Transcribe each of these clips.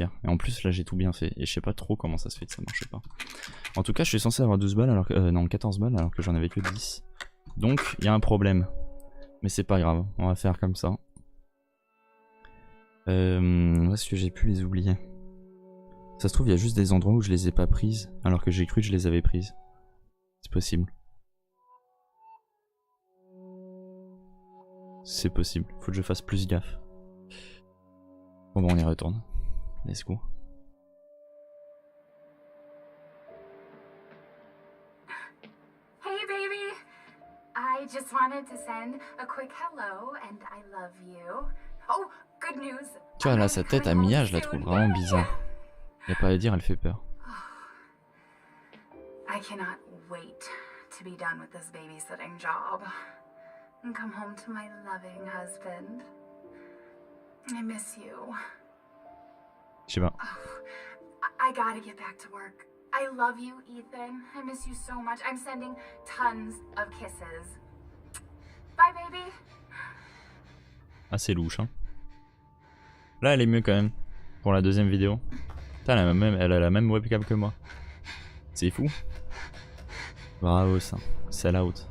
pire. Et en plus là j'ai tout bien fait. Et je sais pas trop comment ça se fait que ça marche pas. En tout cas je suis censé avoir 12 balles alors que... non 14 balles alors que j'en avais que 10. Donc il y a un problème. Mais c'est pas grave, on va faire comme ça. Où est-ce que j'ai pu les oublier? Ça se trouve il y a juste des endroits où je les ai pas prises. Alors que j'ai cru que je les avais prises. C'est possible. C'est possible, faut que je fasse plus gaffe. Bon on y retourne. Let's go. Hey baby! I just wanted to send a quick hello and I love you. Oh, good news! Tu vois là sa tête à Mia je la trouve vraiment bizarre. Y'a pas à dire, elle fait peur. I cannot wait to be done with this babysitting job and come home to my loving husband. I miss you. Je sais pas. I gotta get back to work. I love you, Ethan. I miss you so much. I'm sending tons of kisses. Bye, baby. Ah c'est louche hein. Là elle est mieux quand même. Pour la deuxième vidéo. Putain, elle a la même webcam que moi. C'est fou. Bravo ça. Sell out.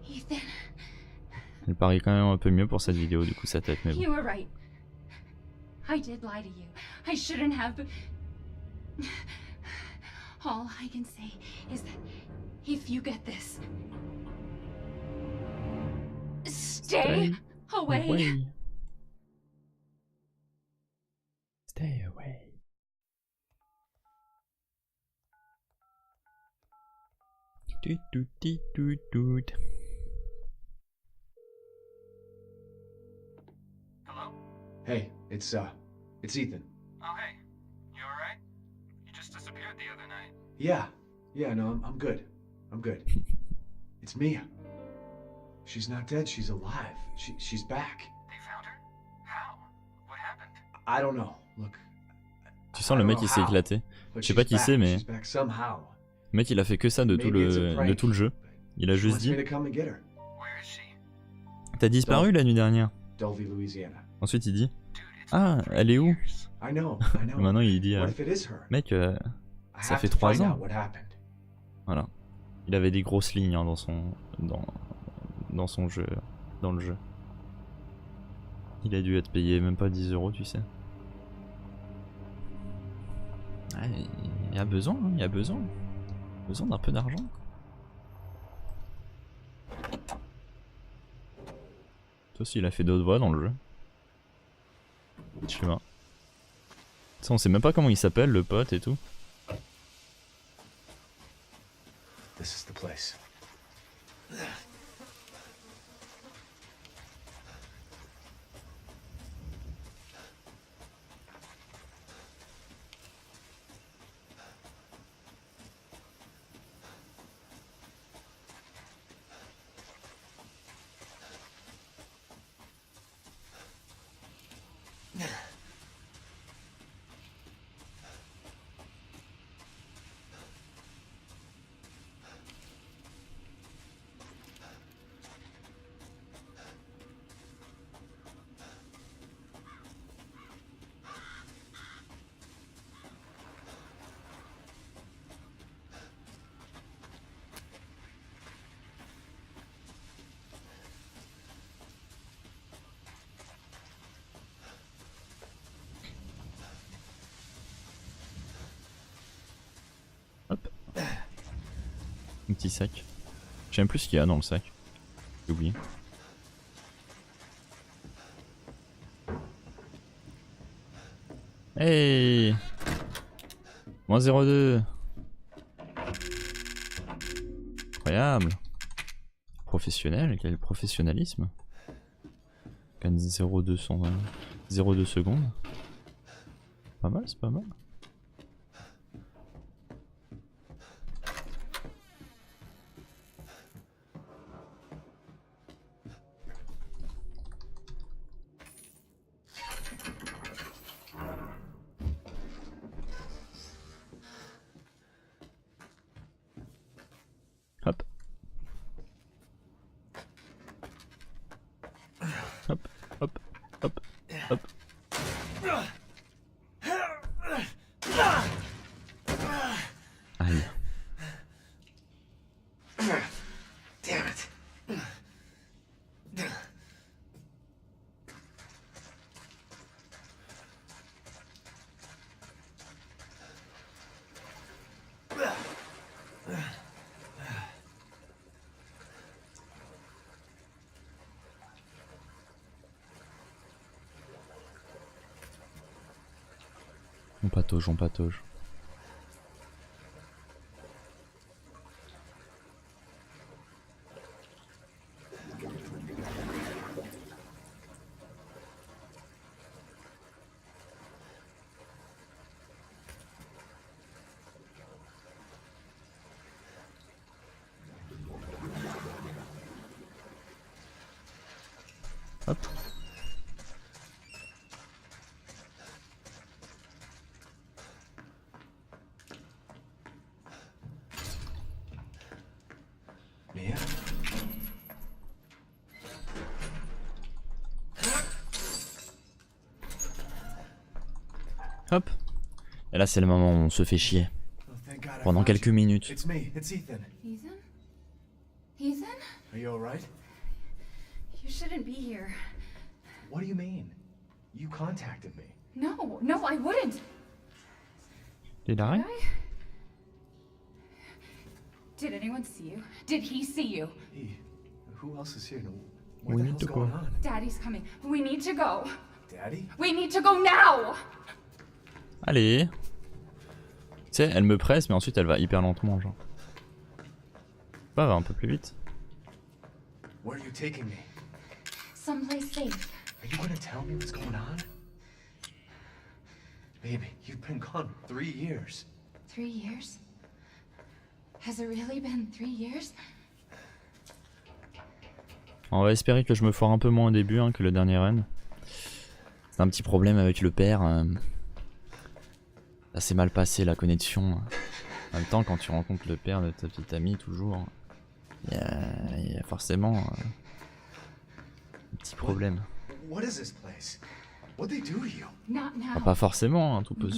Ethan. Elle paraît quand même un peu mieux pour cette vidéo du coup sa tête mais bon. You were right. I did lie to you. I shouldn't have. All I can say is that if you get this, stay away. Stay away. Hello? Hey, it's Ethan. Oh, hey. You alright? You just disappeared the other night. Yeah, no, I'm good. I'm good. It's Mia. She's not dead, she's alive. She's back. They found her? How? What happened? I don't know, look. Tu sens le mec il s'est éclaté. Je sais pas qui c'est mais... Le mec il a fait que ça de tout le jeu. Il a juste dit... Where is she? T'as disparu la nuit dernière. Ensuite il dit... Ah, elle est où? Maintenant il dit... Mec, ça fait 3 ans. Voilà. Il avait des grosses lignes hein, dans son jeu. Dans le jeu. Il a dû être payé même pas 10 €, tu sais. Ouais, il y a besoin, hein, il y a besoin. Besoin d'un peu d'argent. Toi aussi il a fait d'autres voix dans le jeu. Je sais pas. Ça, on sait même pas comment il s'appelle le pote et tout. This is the place. Hop. Un petit sac. Je sais même plus ce qu'il y a dans le sac. J'ai oublié. Hey, moins 0,2. Incroyable. Professionnel, quel professionnalisme. 0,2 secondes. Pas mal, c'est pas mal. Hop. Hop, hop, hop, hop. Aïe. Damn it. On patauge, on patauge. Hop. Mia? Hop. Et là c'est le moment où on se fait chier. Oh, thank God I Pendant found quelques you. minutes. It's me. It's Ethan. Ethan? Ethan? Are you alright? You shouldn't be here. What do you mean? You contacted me. No, no, I wouldn't. Did I? Did anyone see you? Did he see you? Hey, who else is here? What We the need hell's to go. going on? Daddy's coming. We need to go. Daddy? We need to go now! Allez. Tu sais, elle me presse, mais ensuite elle va hyper lentement, genre. Va un peu plus vite. Where are you taking me? Someplace safe. Are you gonna tell me what's going on? Baby, you've been gone 3 years. 3 years? Has it really been 3 years? On va espérer que je me foire un peu moins au début hein, que le dernier run. C'est un petit problème avec le père. Ça s'est mal passé la connexion. En même temps, quand tu rencontres le père de ta petite amie, toujours, il y a forcément un petit problème. What is this place? What they do to you? Not now. Enfin, pas forcément, hein, tout peut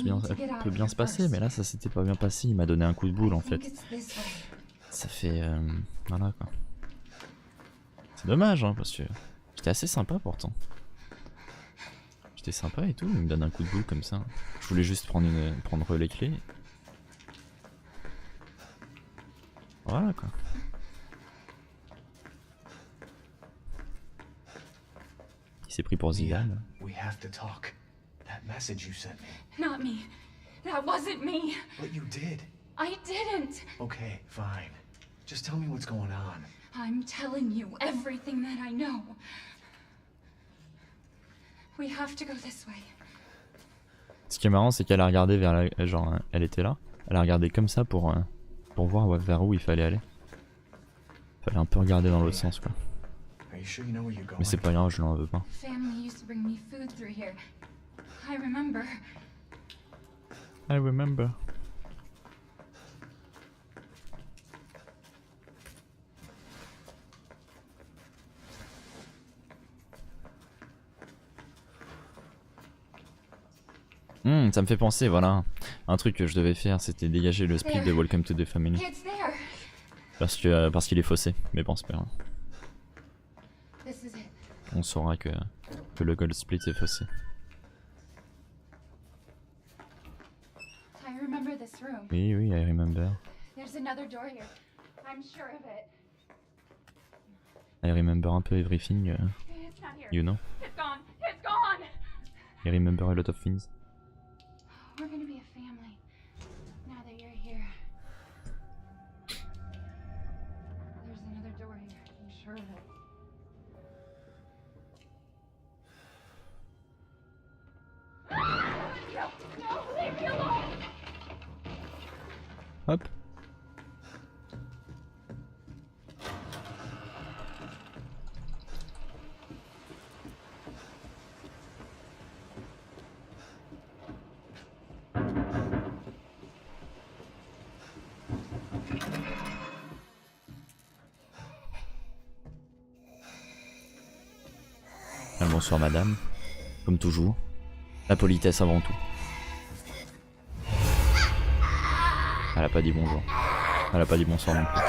bien se passer, mais là ça s'était pas bien passé. Il m'a donné un coup de boule en I think fait. it's this way. Ça fait. Voilà quoi. C'est dommage, hein, parce que j'étais assez sympa pourtant. J'étais sympa et tout, il me donne un coup de boule comme ça. Je voulais juste prendre les clés. Voilà quoi. Il s'est pris pour Zidane. We have to talk. That message you sent me. Not me. That wasn't me. But you did. I didn't. Okay, fine. Just tell me what's going on. I'm telling you everything that I know. We have to go this way. Ce qui est marrant, c'est qu'elle a regardé vers la... Genre, elle était là. Elle a regardé comme ça pour voir vers où il fallait aller. Fallait un peu regarder dans l'autre sens quoi. Are you sure you know where you're going? Mais c'est pas grave, je n'en veux pas. Family used to bring me food through here. I remember. I remember. Ça me fait penser, voilà, un truc que je devais faire, c'était dégager le split de Welcome to the Family. It's there. Parce qu'il est faussé, mais bon, c'est pas grave. This is it. On saura que le gold split est faussé. I remember this room. Oui, oui, I remember. There's another door here. I'm sure of it. I remember un peu everything, It's not here. you know. It's gone. It's gone. I remember a lot of things. We're gonna be a family. Now that you're here. There's another door here. I'm sure of it. No, no, leave me alone. Hop. Bonsoir madame, comme toujours. La politesse avant tout. Elle a pas dit bonjour. Elle a pas dit bonsoir non plus.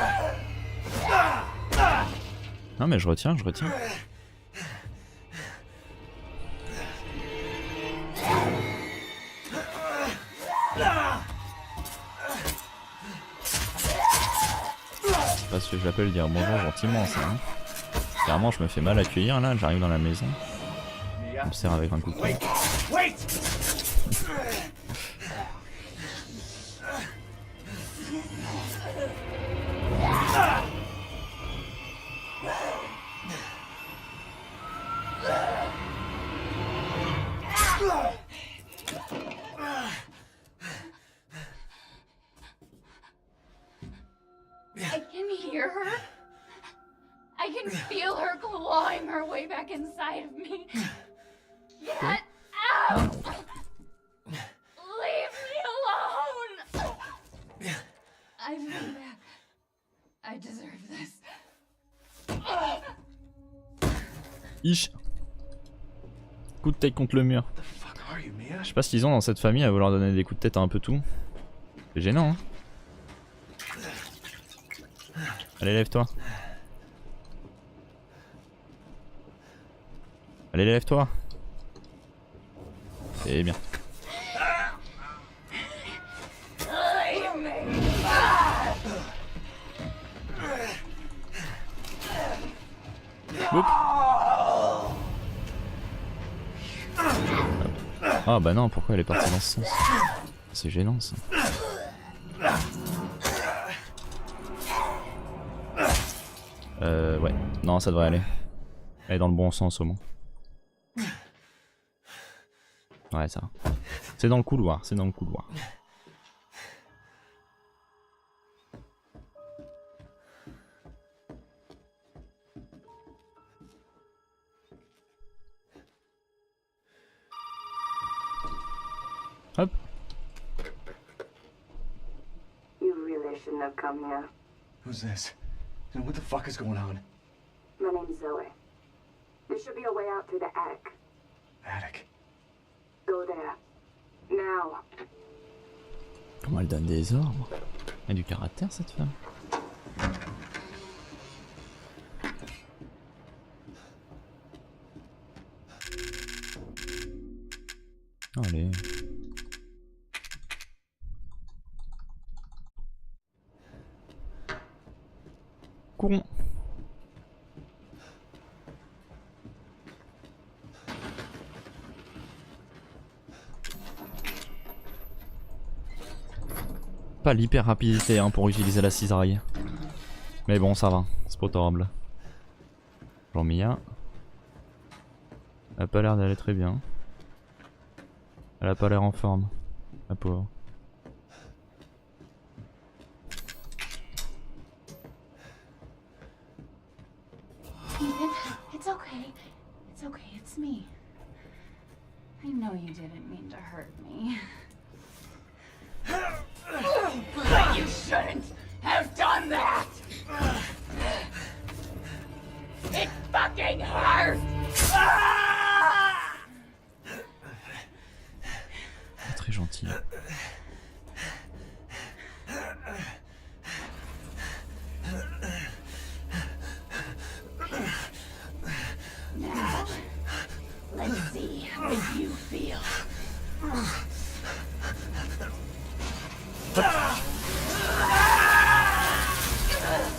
Non mais je retiens, je retiens. C'est pas ce que j'appelle dire bonjour gentiment ça. Hein. Clairement je me fais mal accueillir là, j'arrive dans la maison. On me sert avec un couteau. I can hear her. I can feel her clawing her way back inside of me. Get out! Leave me alone! I've been bad. I deserve this. Ich. Coup de tête contre le mur. Je sais pas ce qu'ils ont dans cette famille à vouloir donner des coups de tête à un peu tout. C'est gênant hein. Allez lève-toi. Allez lève-toi. C'est bien. Boop. Ah bah non, pourquoi elle est partie dans ce sens? C'est gênant ça. Ouais, non ça devrait aller. Elle est dans le bon sens au moins. Ouais ça va. C'est dans le couloir, c'est dans le couloir. Hop. You really shouldn't have come here. Who's this? And what the fuck is going on? My name's Zoe. There should be a way out through the attic. Attic. Go there. Now. Comment elle donne des ordres? Elle a du caractère cette femme. Allez. Courons. Pas l'hyper rapidité hein, pour utiliser la cisaille. Mais bon ça va, c'est pas horrible. J'en mis un. Elle a pas l'air d'aller très bien. Elle a pas l'air en forme. La pauvre. Ethan, it's okay. It's okay, it's me. I know you didn't mean to hurt me. But you shouldn't have done that! It fucking hurts! Très gentil. Now, let's see how you feel.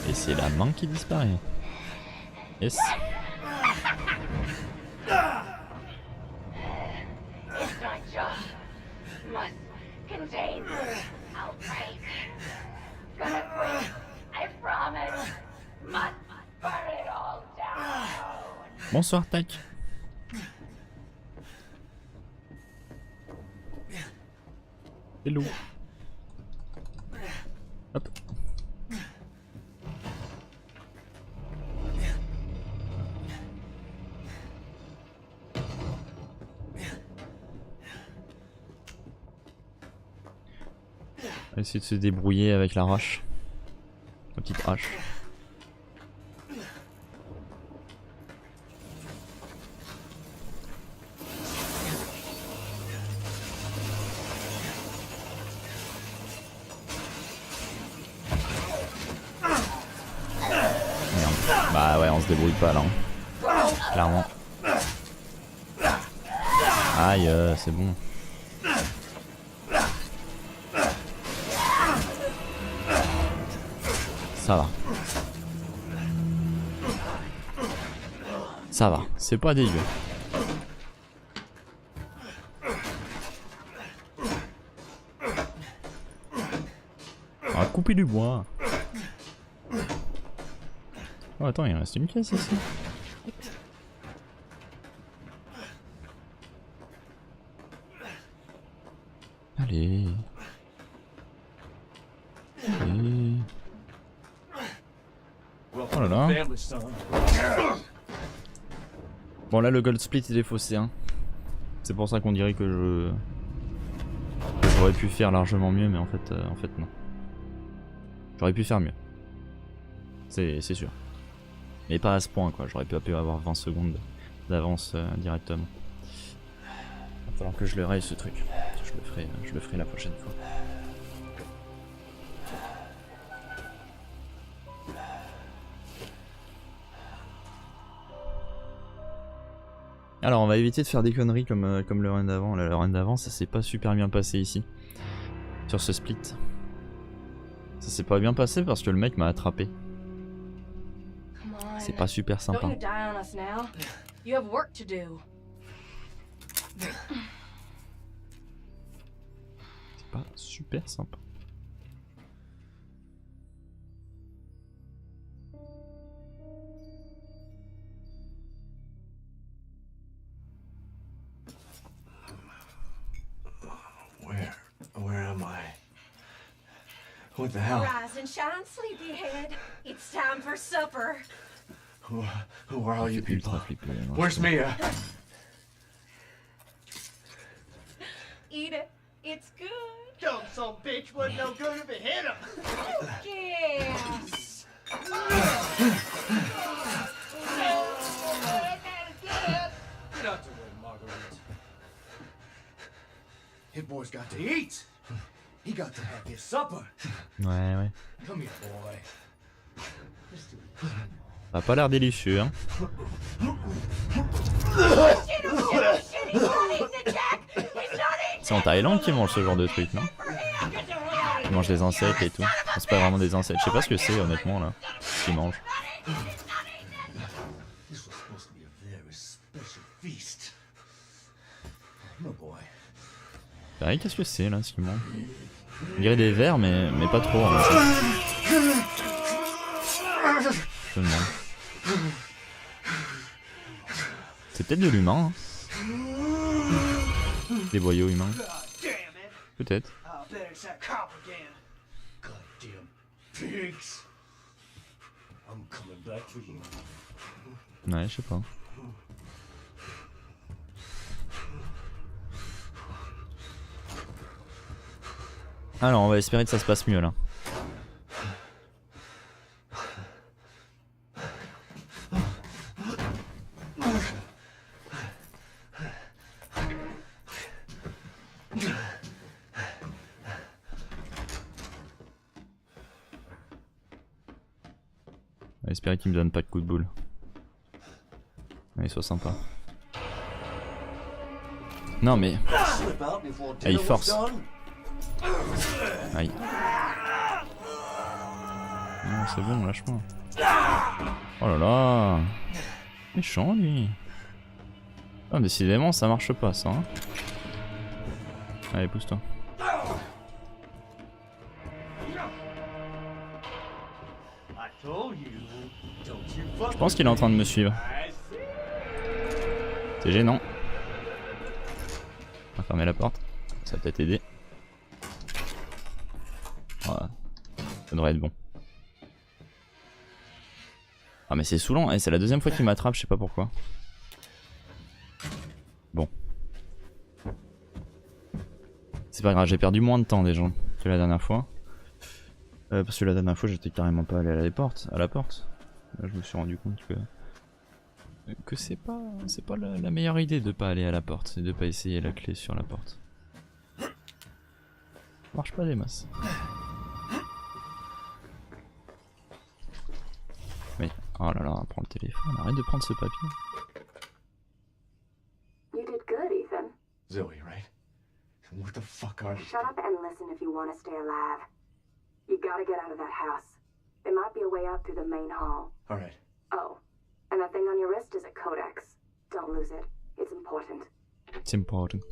Et c'est la main qui disparaît. Yes. This nightjar must contain outbreak. Gonna quit, I promise. Must burn it all down. Bonsoir Tac. Hello. Hop. On va essayer de se débrouiller avec la hache. La petite hache. Ah ouais, on se débrouille pas là. Hein. Clairement. Aïe, c'est bon. Ça va. Ça va, c'est pas dégueu. On va couper du bois. Oh attends, il reste une caisse ici. Allez. Allez. Oh là là. Bon là le gold split il est faussé hein. C'est pour ça qu'on dirait que j'aurais pu faire largement mieux mais en fait non. J'aurais pu faire mieux. C'est sûr. Mais pas à ce point quoi, j'aurais pu avoir 20 secondes d'avance directement. Il va falloir que je le raye ce truc. Je le ferai la prochaine fois. Alors on va éviter de faire des conneries comme le run d'avant. Le run d'avant ça s'est pas super bien passé ici. Sur ce split. Ça s'est pas bien passé parce que le mec m'a attrapé. C'est pas super sympa. C'est pas super sympa. Where am I? What the hell? Rise and shine, sleepyhead. It's time for supper. Who are all you people? Flipper, Where's Mia? Eat it. It's good. Dumb son bitch wasn't no good if it hit him. Yes. Get out the way, Marguerite. His boy's got to eat. He got to have his supper. Ouais. Come here, boy. Ça a pas l'air délicieux hein. C'est en Thaïlande qu'ils mangent ce genre de truc non? Ils mangent des insectes et tout. C'est pas vraiment des insectes. Je sais pas ce que c'est honnêtement là. Ce qu'ils mangent. This was supposed to be a very special feast. My boy. Pareil, qu'est-ce que c'est là ce qu'ils mangent? On dirait des vers mais pas trop en fait. Je me demande. C'est peut-être de l'humain. Hein. Des boyaux humains. Peut-être. Goddamn pigs. I'm coming back for you. Ouais, je sais pas. Alors, on va espérer que ça se passe mieux là. On va espérer qu'il me donne pas de coup de boule. Allez, sois sympa. Non mais... Ah, il force. Aïe. Non, c'est bon, lâche-moi. Oh là là. Méchant lui. Ah, décidément ça marche pas ça. Hein. Allez, pousse-toi. Je pense qu'il est en train de me suivre. C'est gênant. On va fermer la porte. Ça va peut-être aider. Voilà. Ça devrait être bon. Ah mais c'est saoulant. Et c'est la deuxième fois qu'il m'attrape, je sais pas pourquoi. Bon. C'est pas grave, j'ai perdu moins de temps déjà que la dernière fois. Parce que la dernière fois j'étais carrément pas allé à la porte. Là je me suis rendu compte que c'est pas la meilleure idée de pas aller à la porte, c'est de pas essayer la clé sur la porte. Ça marche pas des masses. Mais Oh là là, prends le téléphone, arrête de prendre ce papier. You did good, Ethan. Zoe, right? What the fuck are these? Shut up and listen if you want to stay alive. You gotta get out of that house. There might be a way out through the main hall. All right. Oh, and that thing on your wrist is a codex. Don't lose it. It's important. It's important.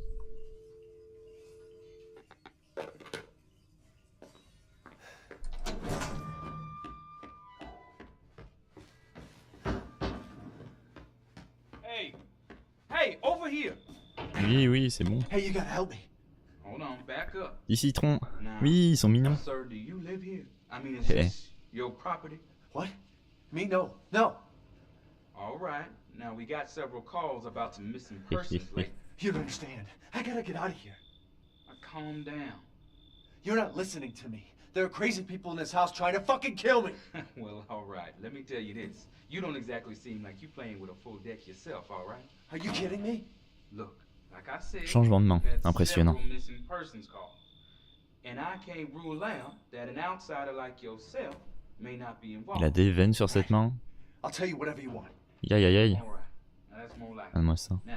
Hey! Hey, over here! Oui, oui, c'est bon. Hey, you gotta help me. Hold on, back up. Des citrons. Now, Oui, ils sont mignons. sir, do you live here? I mean, is Hey. this your property? What? Me? No. No. All right. Now, we got several calls about some missing persons lately. You don't understand. I gotta get out of here. Now, calm down. You're not listening to me. There are crazy people in this house trying to fucking kill me. Well, all right. Let me tell you this. You don't exactly seem like you playing with a full deck yourself, all right? Are you kidding me? Look, like I said, Changement de main, we've had impressionnant. several missing persons calls. And I can't rule out that an outsider like yourself may not be involved. Il a des veines sur cette main. I'll tell you whatever you want. Aïe aïe aïe. All right. Now, that's more like it. Donne-moi ça. Now,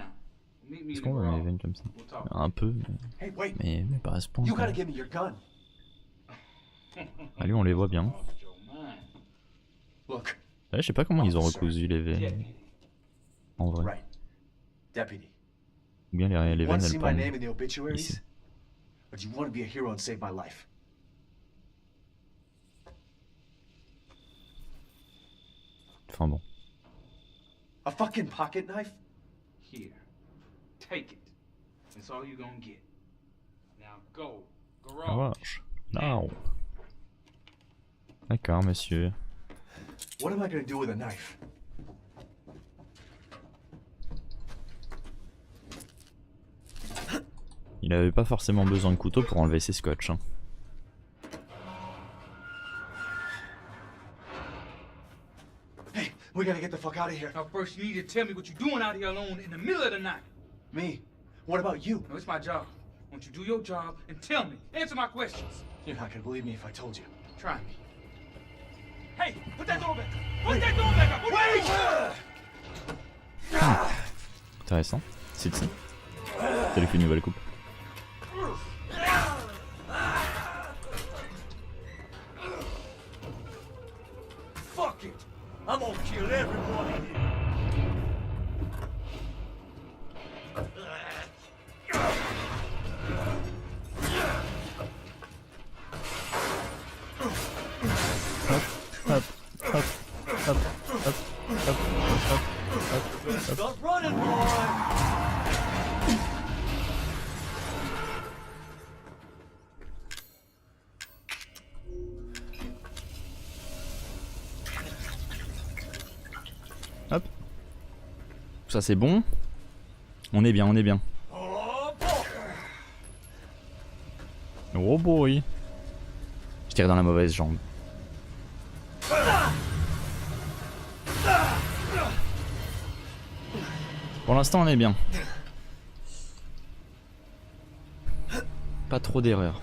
meet me Est-ce in qu'on the voit mes garage. veines comme ça? We'll talk. Un peu, Hey, wait. mais pas à ce point. You quoi. gotta give me your gun. Ah lui, on les voit bien. Lost your mind. Look. Ouais, je sais pas comment ils ont recousu les veines. En vrai. Right. Deputy. Ou bien les Want veines, to elles see my pendent. name in the obituaries? Ici. Or do you want to be a hero and save my life? Enfin bon. A fucking pocket knife? Here. Take it. That's all you're gonna get. Now go. La Garage. vache. Non. D'accord, monsieur. What am I gonna do with a knife? Il avait pas forcément besoin de couteau pour enlever ses scotch. Hein. Hey, we gotta get the fuck out of here. Now first you need to tell me what you're doing out here alone in the middle of the night. Me? What about you? No, it's my job. Won't you do your job and tell me? Answer my questions. You're not gonna believe me if I told you. Try me. Hey, put that door back up. Put that door back up. Put that door- Intéressant. C'est ça. Ça lui fait une nouvelle coupe. Fuck it! I'm gonna kill everyone in here! Hop, hop, hop, hop, hop, hop, hop. Stop running, boy! Hop. Ça c'est bon. On est bien, on est bien. Oh boy. Je tire dans la mauvaise jambe. Pour l'instant on est bien. Pas trop d'erreurs.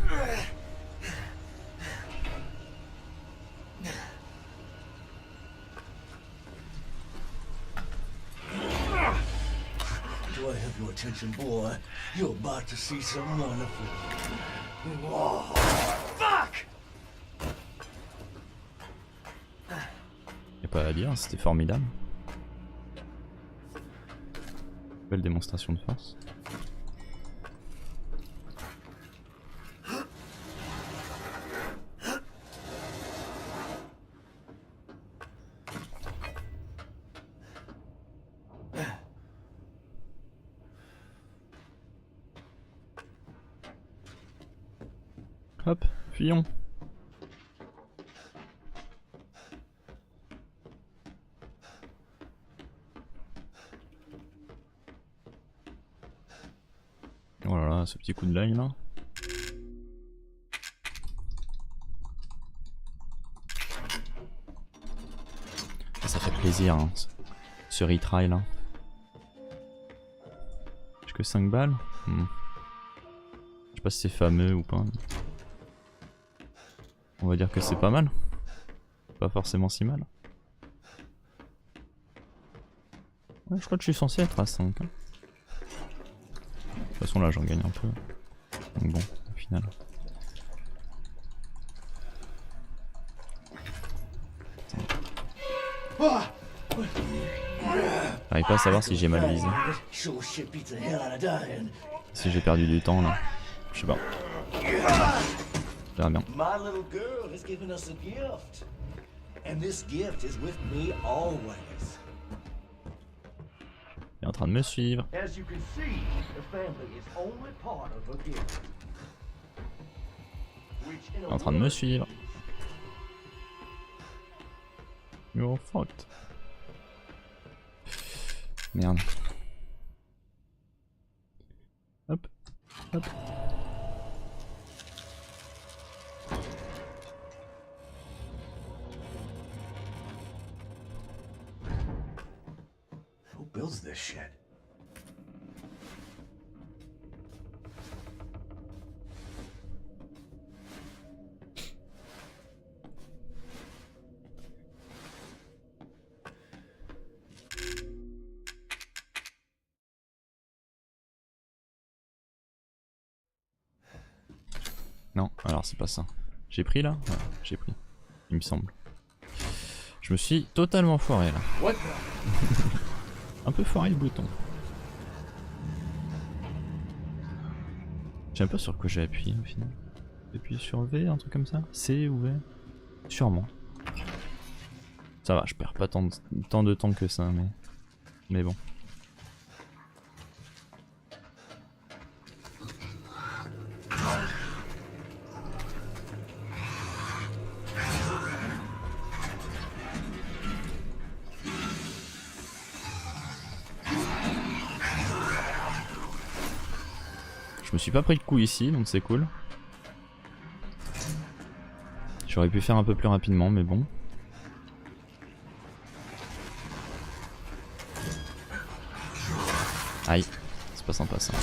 Do I have your attention, boy? You're about to see some wonderful. Whoa. Fuck! Y'a pas à dire, c'était formidable. Belle démonstration de force. Hop, fuyons. Oh là là, ce petit coup de line là. Ça fait plaisir, hein, ce retry là. J'ai que 5 balles. Je sais pas si c'est fameux ou pas. On va dire que c'est pas mal. Pas forcément si mal. Ouais, je crois que je suis censé être à 5. Hein. De toute façon là j'en gagne un peu. Donc bon, au final. J'arrive pas à savoir si j'ai mal visé. Si j'ai perdu du temps là. Je sais pas. Ça va bien. Il est en train de me suivre. Il est en train de me suivre. You're fucked. Merde. Hop. Hop. Who builds this shit? Non, alors c'est pas ça. J'ai pris là? Ouais, j'ai pris. Il me semble. Je me suis totalement foiré là. Un peu foiré le bouton. Je sais même pas sur quoi j'ai appuyé au final. J'ai appuyé sur V, un truc comme ça? C ou V? Sûrement. Ça va, je perds pas tant de temps que ça, mais bon. Je me suis pas pris le coup ici, donc c'est cool. J'aurais pu faire un peu plus rapidement, mais bon. Aïe, c'est pas sympa ça.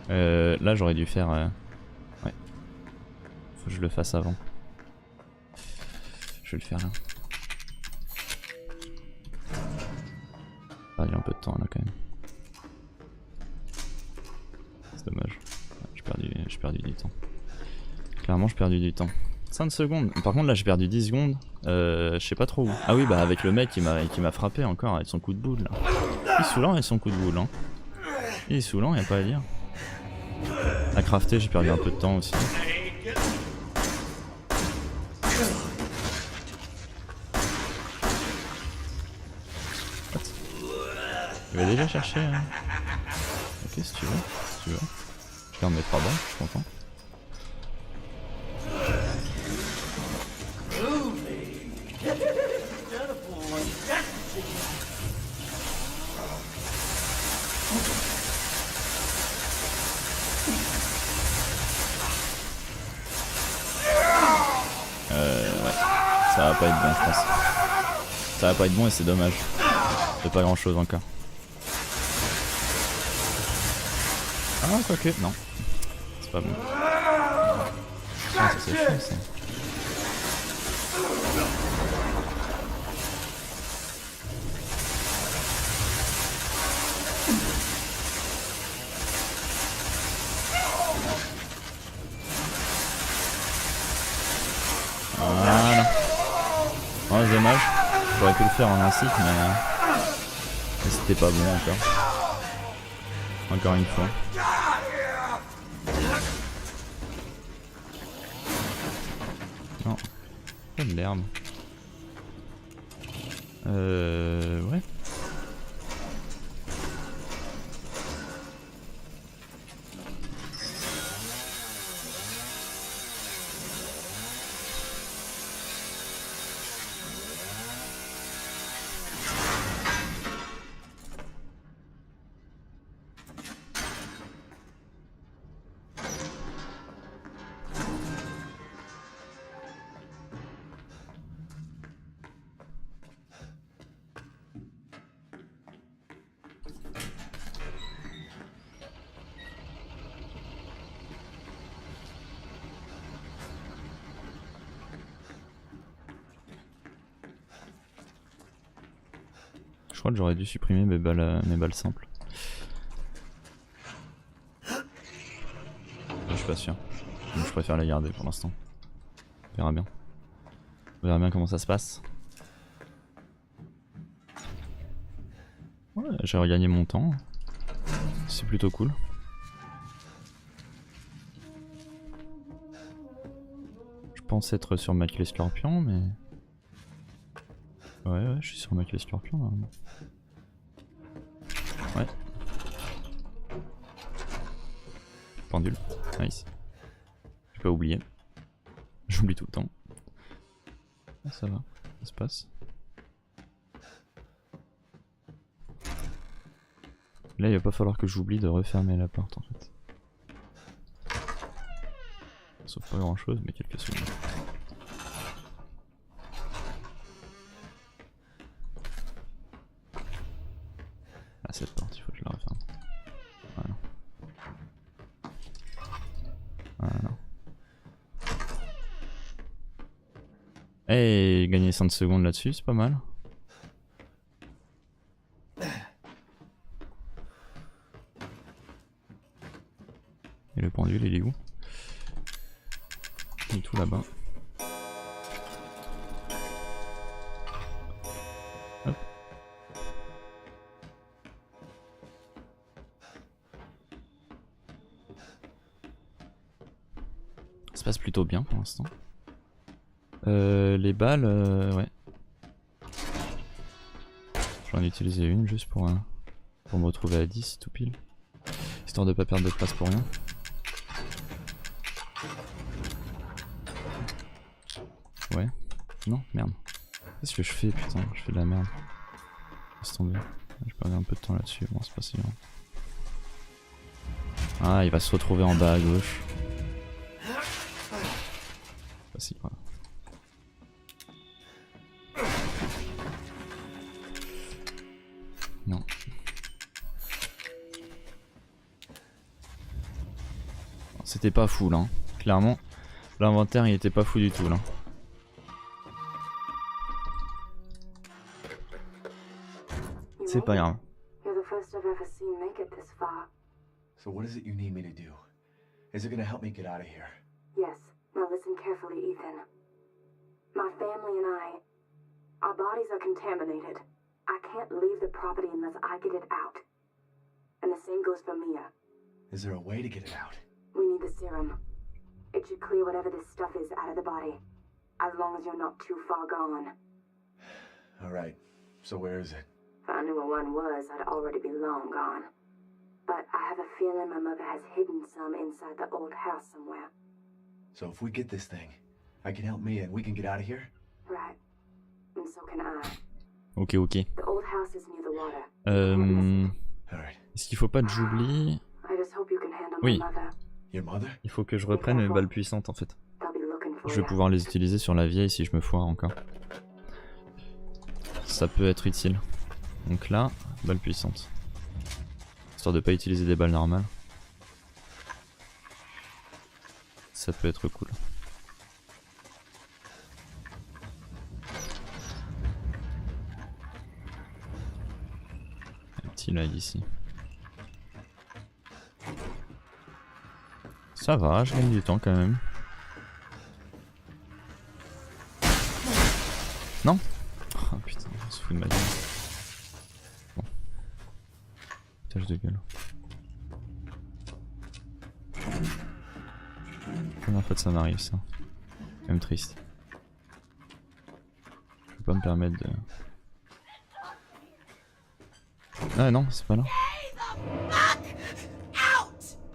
Là j'aurais dû faire... Ouais. Faut que je le fasse avant. Je vais le faire là. J'ai un peu de temps là quand même. C'est dommage. Ouais, j'ai perdu du temps. Clairement j'ai perdu du temps. 5 secondes. Par contre là j'ai perdu 10 secondes. Je sais pas trop où. Ah oui bah avec le mec qui m'a frappé encore avec son coup de boule là. Il est saoulant avec son coup de boule hein. Il est saoulant, y'a pas à dire. À crafter j'ai perdu un peu de temps aussi. Il va déjà chercher. Hein. Ok, si tu veux. Si tu veux. Je vais en mettre 3 balles, je suis content. Ouais. Ça va pas être bon, je pense. Ça va pas être bon et c'est dommage. C'est pas grand chose encore. Ah, quoique, non. C'est pas bon. Ah, ça c'est chiant ça. Voilà. Oh, c'est dommage. J'aurais pu le faire en un cycle, mais c'était pas bon encore. Encore une fois. Non. Pas de l'herbe. Ouais. crois que j'aurais dû supprimer mes balles simples. Je suis pas sûr. Donc je préfère les garder pour l'instant. On verra bien. On verra bien comment ça se passe. Ouais, j'ai regagné mon temps. C'est plutôt cool. Je pense être sur Mac les Scorpions, mais... Ouais, je suis sur Mac les Scorpions là. Ouais. Pendule. Nice. J'ai pas oublié. J'oublie tout le temps. Ah, ça va, ça se passe. Là, il va pas falloir que j'oublie de refermer la porte en fait. Sauf pas grand chose, mais quelques secondes. Ah, cette porte, il faut que je la referme. Voilà. Voilà. Et gagner 5 secondes là-dessus, c'est pas mal. Et le pendule, il est où? Il est tout là-bas. Hop. Ça se passe plutôt bien pour l'instant. Les balles, ouais. J'en ai utilisé une juste pour me retrouver à 10 tout pile. Histoire de pas perdre de place pour rien. Ouais. Non, merde. Qu'est-ce que je fais, putain? Je fais de la merde. Laisse tomber. Je perds un peu de temps là-dessus. Bon, c'est pas si grave. Ah, il va se retrouver en bas à gauche. Pas si grave. Non. C'était pas fou là. Hein. Clairement, l'inventaire il était pas fou du tout là. C'est pas grave. So what is it you need me to do? Is it gonna help me get out of here? Yes. Now listen carefully, Ethan. My family and our bodies are contaminated. I can't leave the property unless I get it out. And the same goes for Mia. Is there a way to get it out? We need the serum. It should clear whatever this stuff is out of the body. As long as you're not too far gone. Alright, so where is it? If I knew where one was, I'd already be long gone. But I have a feeling my mother has hidden some inside the old house somewhere. So if we get this thing, I can help Mia and we can get out of here? Right. And so can I. Ok. The old house is near the water. Est-ce qu'il faut pas que j'oublie? Oui. Il faut que je reprenne mes balles puissantes en fait. Je vais pouvoir les utiliser sur la vieille si je me foire encore. Ça peut être utile. Donc là, balles puissantes. Histoire de pas utiliser des balles normales. Ça peut être cool. Un petit lag ici. Ça va, je gagne du temps quand même. Non? Oh putain, on se fout de ma gueule. Bon. Tâche de gueule. Première fois que ça m'arrive ça. Même triste. Je peux pas me permettre de... Ah non, c'est pas là.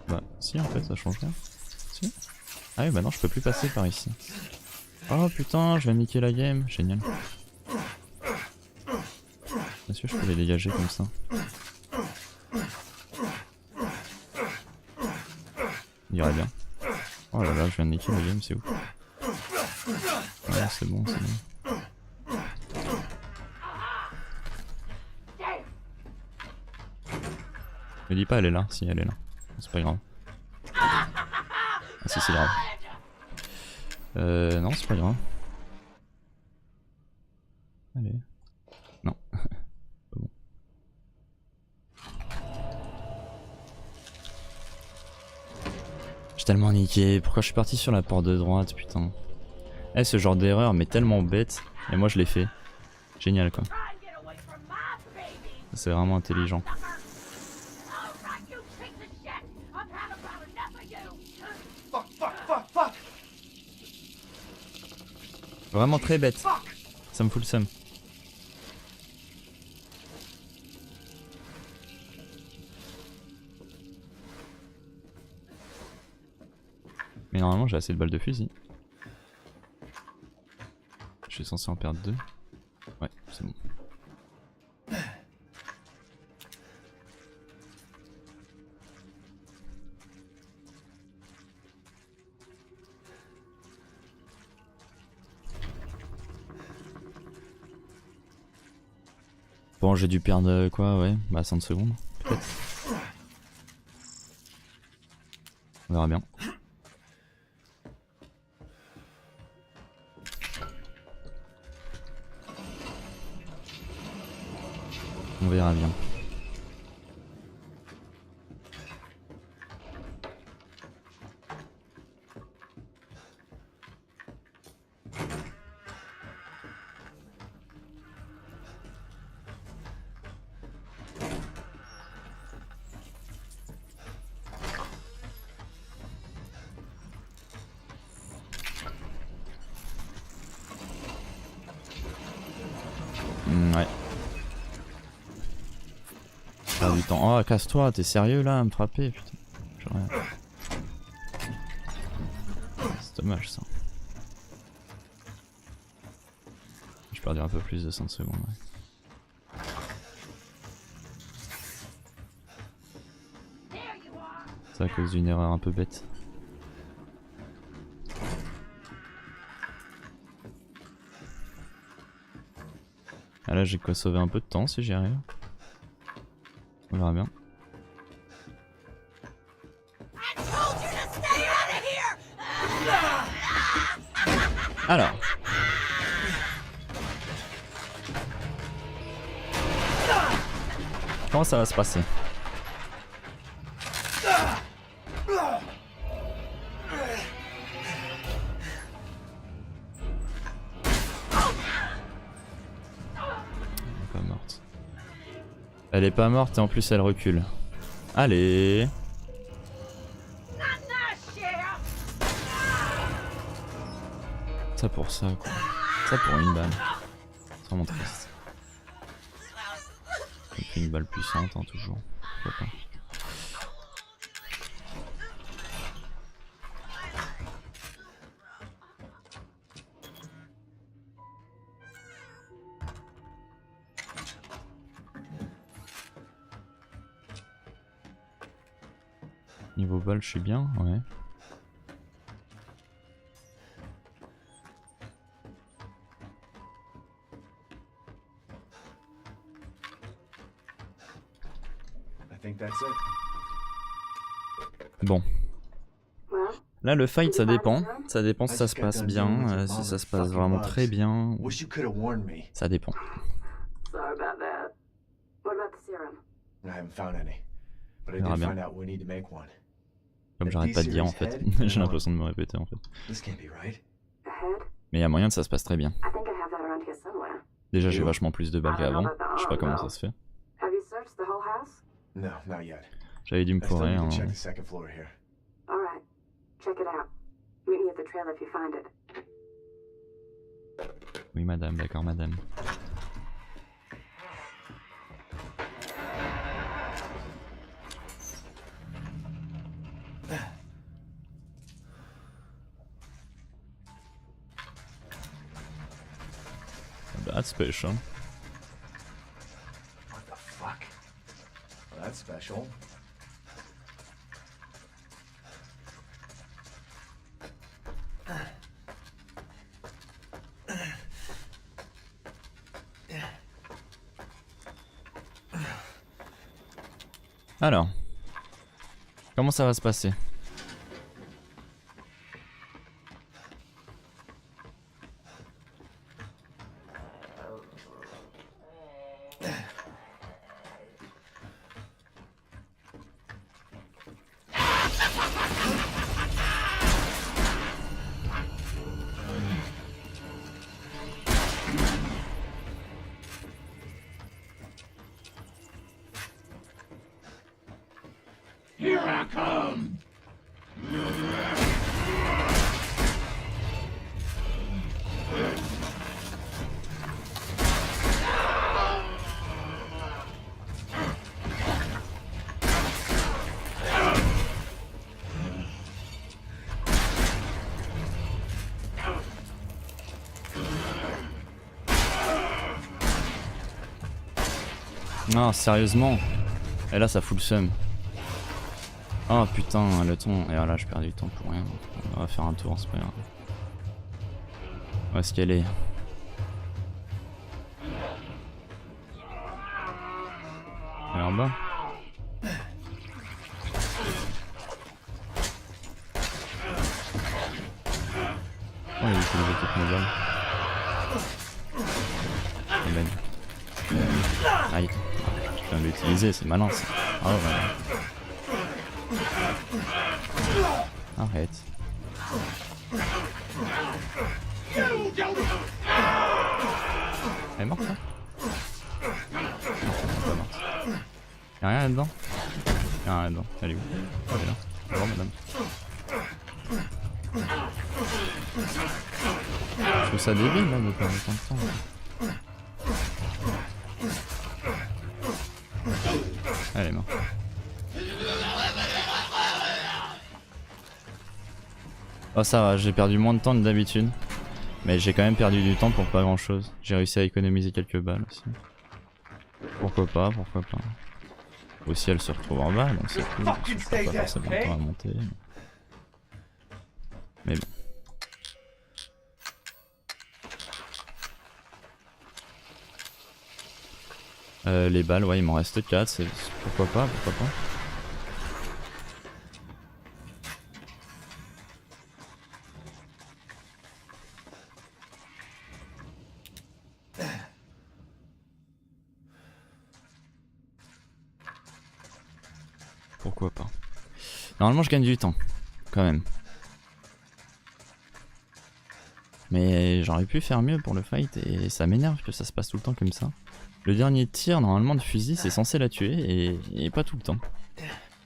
Bah si en fait ça change rien. Si. Ah oui bah non je peux plus passer par ici. Oh putain je vais niquer la game, génial. Bien sûr je peux les dégager comme ça. Il irait bien. Oh là là je viens de niquer la game, c'est ouf. Ouais c'est bon, c'est bon. Me dis pas elle est là, si elle est là. C'est pas grave. Ah si c'est grave. Non c'est pas grave. Allez. Non. Pas bon. tellement niqué. Pourquoi je suis parti sur la porte de droite, putain. Eh, ce genre d'erreur, mais tellement bête. Et moi, je l'ai fait. Génial, quoi. C'est vraiment intelligent. Vraiment très bête. Ça me fout le seum. Mais normalement j'ai assez de balles de fusil. Je suis censé en perdre 2. Ouais, c'est bon. Bon, j'ai dû perdre quoi, ouais, bah 100 secondes, peut-être. On verra bien. On verra bien. Ouais. Pas du temps. Oh, casse-toi, t'es sérieux là à me frapper, putain. C'est dommage ça. Je perds un peu plus de 100 secondes. Ouais. C'est à cause d'une erreur un peu bête. Ah là j'ai quoi sauver un peu de temps si j'y arrive. On verra bien. Alors. Comment ça va se passer? Elle est pas morte et en plus elle recule. Allez. Ça pour ça quoi. Ça pour une balle. C'est vraiment triste. Et puis une balle puissante hein, toujours. Pourquoi pas. Niveau balle, je suis bien, ouais. Bon. Là, le fight, ça dépend. Ça dépend si ça se passe bien, si ça se passe vraiment très bien. Ça dépend. On verra bien. Comme j'arrête pas de dire en fait, j'ai l'impression de me répéter en fait. Mais il y a moyen que ça se passe très bien. Déjà j'ai vachement plus de balles qu'avant, je sais pas comment ça se fait. J'avais dû me fourrer hein. Oui madame, d'accord madame. That's special. What the fuck? Well, that's special. Alors, comment ça va se passer? Here I come. Non, sérieusement. Et là, ça fout le seum. Oh putain, le temps. Et voilà, j'ai perdu du temps pour rien. On va faire un tour, c'est pas grave. Où est-ce qu'elle est? Elle est en bas. Oh, il utilise toutes mes balles. Et ben. Aïe. Je viens de l'utiliser, c'est malin ça. Oh, voilà. Arrête. Elle est morte là? Non, elle est pas morte. Y'a rien là-dedans? Y'a rien là-dedans. Elle est où? Oh, elle est là. Bonjour madame. Je trouve ça débile là de perdre autant de temps. Elle est morte. Oh ça va, j'ai perdu moins de temps que d'habitude. Mais j'ai quand même perdu du temps pour pas grand chose. J'ai réussi à économiser quelques balles aussi. Pourquoi pas, pourquoi pas. Aussi elle se retrouve en bas, donc c'est cool. Je prends pas forcément le temps à monter. Mais bon. Les balles, ouais, il m'en reste 4, pourquoi pas, pourquoi pas. Pourquoi pas. Normalement je gagne du temps, quand même. Mais j'aurais pu faire mieux pour le fight et ça m'énerve que ça se passe tout le temps comme ça. Le dernier tir normalement de fusil c'est censé la tuer et pas tout le temps.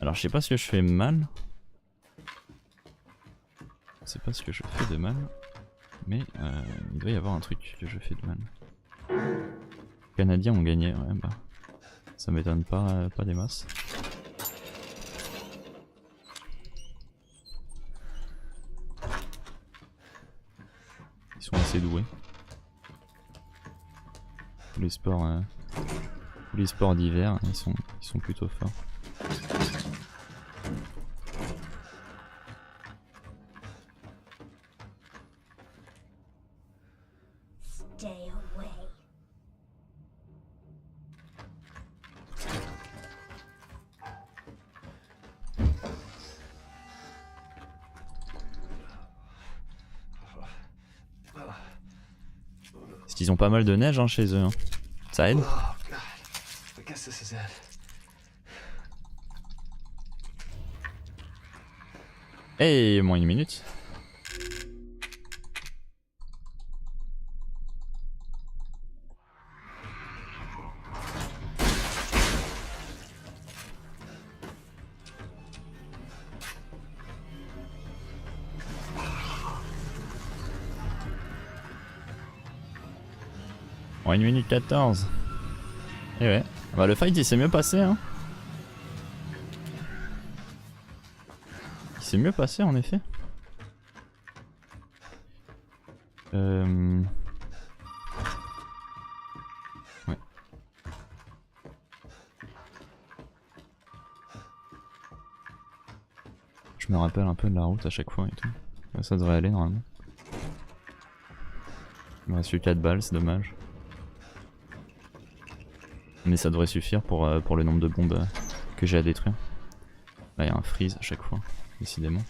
Alors je sais pas ce que je fais mal. Je sais pas ce que je fais de mal. Mais il doit y avoir un truc que je fais de mal. Les Canadiens ont gagné, ouais bah. Ça m'étonne pas des masses. Ils sont assez doués. Tous les sports d'hiver, ils sont plutôt forts. Stay away. Parce qu'ils ont pas mal de neige hein, chez eux. Hein. Ça aide. Et moins une minute. Moins 1 minute 14. Et ouais. Bah, le fight il s'est mieux passé hein. Il s'est mieux passé en effet. Ouais. Je me rappelle un peu de la route à chaque fois et tout. Ouais, ça devrait aller normalement. Il me reste eu 4 balles, c'est dommage. Mais ça devrait suffire pour le nombre de bombes que j'ai à détruire. Là il y a un freeze à chaque fois, décidément.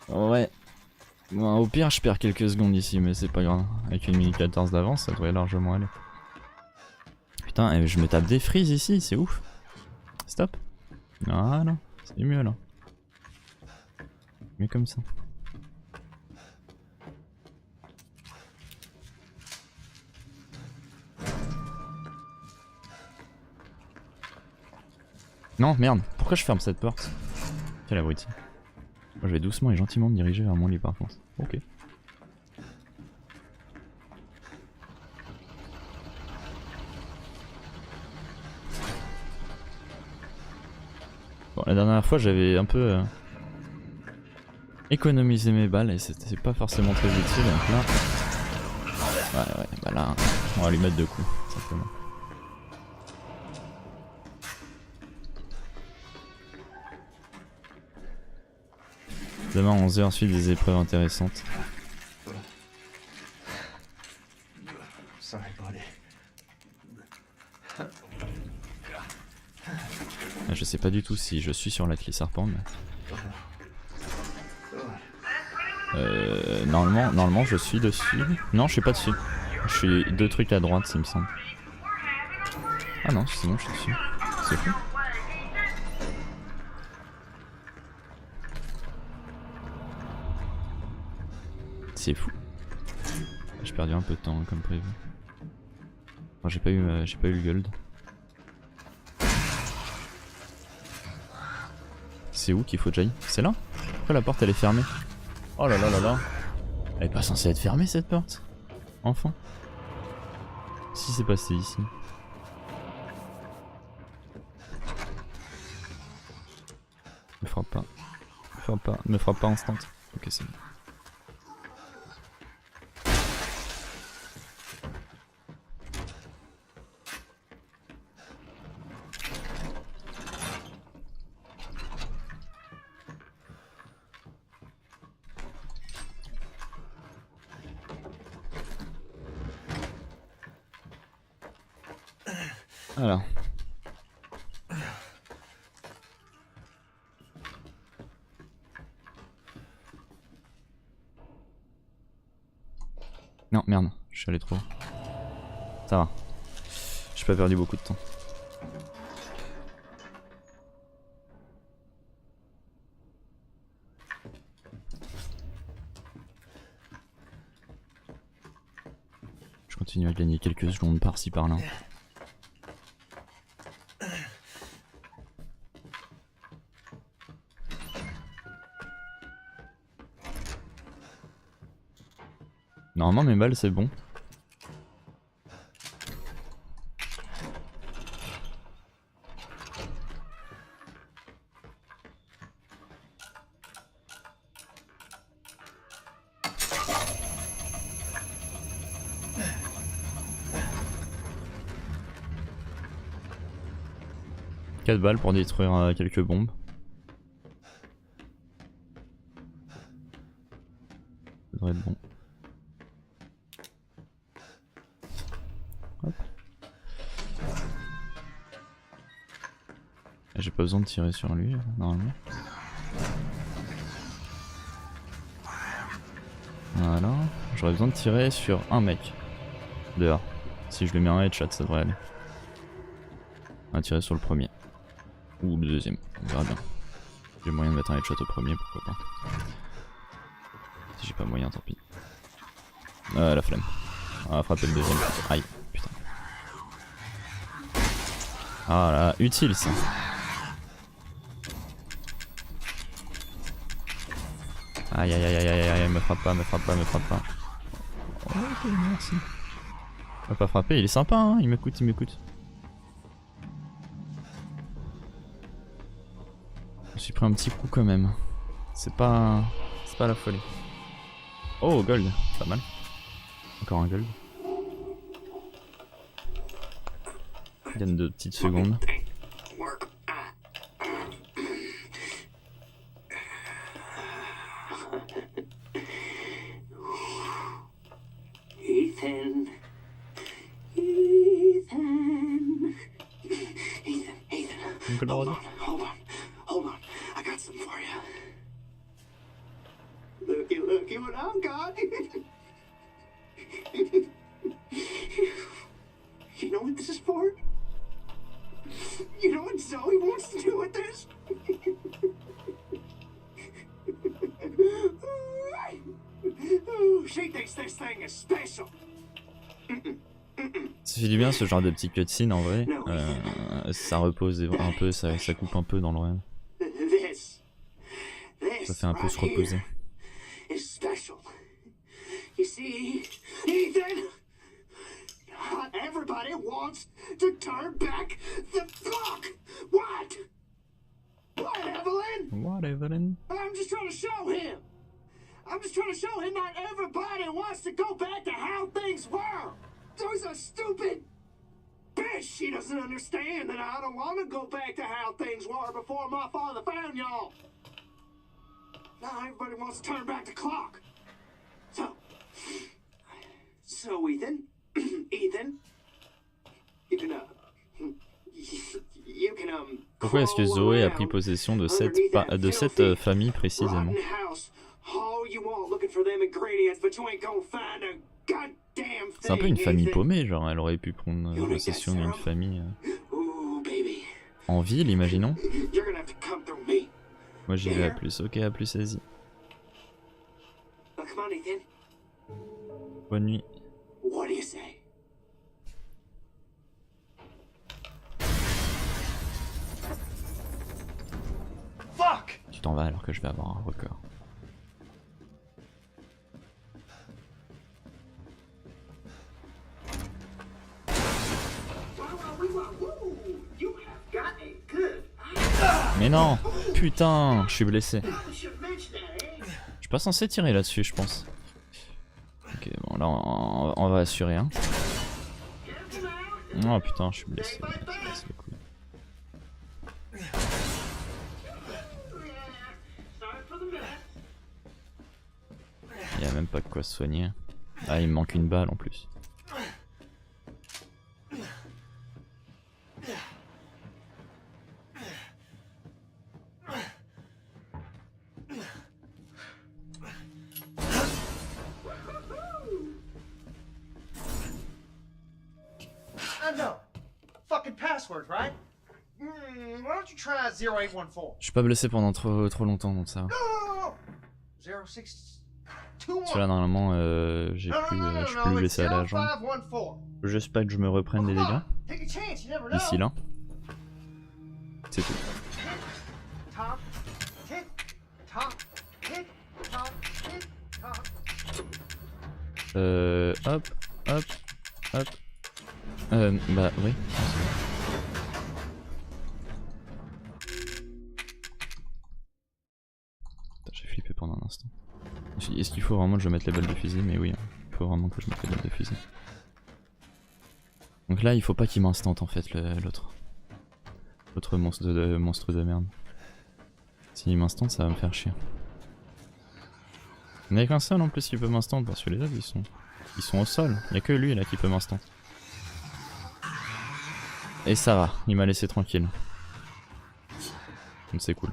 Ouais. Bon, au pire je perds quelques secondes ici mais c'est pas grave. Avec 1 minute 14 d'avance ça devrait largement aller. Putain, je me tape des freezes ici, c'est ouf. Stop. Voilà, c'est mieux là. Mieux comme ça. Non, merde, pourquoi je ferme cette porte? Quel abruti. Moi je vais doucement et gentiment me diriger vers mon lit par contre. Ok. Bon, la dernière fois j'avais un peu économisé mes balles et c'était pas forcément très utile, donc là... Ouais, bah là, on va lui mettre 2 coups, simplement. Demain 11h, suite des épreuves intéressantes. Je sais pas du tout si je suis sur la clé serpent, mais... normalement je suis dessus. Non, je suis pas dessus. Je suis 2 trucs à droite, il me semble. Ah non, c'est bon, je suis dessus. C'est fou. C'est fou. J'ai perdu un peu de temps comme prévu. Enfin, j'ai pas eu le gold. C'est où qu'il faut que j'aille? C'est là? Pourquoi la porte elle est fermée? Oh là là là là. Elle est pas censée être fermée cette porte? Enfin. Si c'est passé ici. Me frappe pas. Me frappe pas instant. Ok, c'est bon. Alors. Non, merde, je suis allé trop. Ça va. J'ai pas perdu beaucoup de temps. Je continue à gagner quelques secondes par-ci par-là. Normalement mes balles c'est bon. Quatre balles pour détruire quelques bombes. Ça devrait être bon. J'ai pas besoin de tirer sur lui, normalement. Voilà. J'aurais besoin de tirer sur un mec. Dehors. Si je lui mets un headshot, ça devrait aller. On va tirer sur le premier. Ou le deuxième, on verra bien. J'ai moyen de mettre un headshot au premier, pourquoi pas. Si j'ai pas moyen, tant pis. La flemme. On va frapper le deuxième. Aïe, putain. Ah là, utile ça. Aïe aïe aïe aïe aïe aïe, me frappe pas. Ok, merci. On va pas frapper, il est sympa hein, il m'écoute. Je me suis pris un petit coup quand même. C'est pas la folie. Oh gold, pas mal. Encore un gold. Je gagne 2 petites secondes. Hold on. I got some for you. Looky what I've got. You know what this is for? You know what Zoe wants to do with this? She thinks this thing is special. Ça fait du bien ce genre de petit cutscene en vrai. Ça repose un peu, ça coupe un peu dans le rêve. Ça fait un peu se reposer. You see, Ethan, not everybody wants to turn back the clock. What? What, Evelyn? What, Evelyn? I'm just trying to show him. I'm just trying to show him not everybody wants to go back to how things were. There's a stupid bitch. She doesn't understand that I don't want to go back to how things were before my father found y'all. Now everybody wants to turn back the clock. So Ethan, you can pourquoi est-ce que Zoé a pris possession de cette famille précisément? C'est un peu une famille paumée, genre elle aurait pu prendre possession d'une famille en ville, imaginons. Moi j'y vais à plus, ok, à plus, vas-y. Bonne nuit. Tu t'en vas alors que je vais avoir un record. Mais non, putain, je suis blessé. Je suis pas censé tirer là-dessus, je pense. Ok, bon là on va assurer hein. Oh putain, je suis blessé. Il y a même pas de quoi se soigner. Ah, il me manque une balle en plus. Je suis pas blessé pendant trop longtemps donc ça. Celui-là normalement je suis plus blessé à la jambe. J'espère que je me reprenne des dégâts. D'ici là. C'est tout. Hop, hop, hop. Bah oui. J'ai flippé pendant un instant. Est-ce qu'il faut vraiment que je mette les balles de fusil? Mais oui, il faut vraiment que je mette les balles de fusil. Donc là, il faut pas qu'il m'instante en fait l'autre. L'autre monstre de merde. S'il m'instante, ça va me faire chier. Il n'y a qu'un seul en plus qui peut m'instant parce que les autres ils sont au sol. Il n'y a que lui là qui peut m'instant. Et ça va, il m'a laissé tranquille. Donc c'est cool.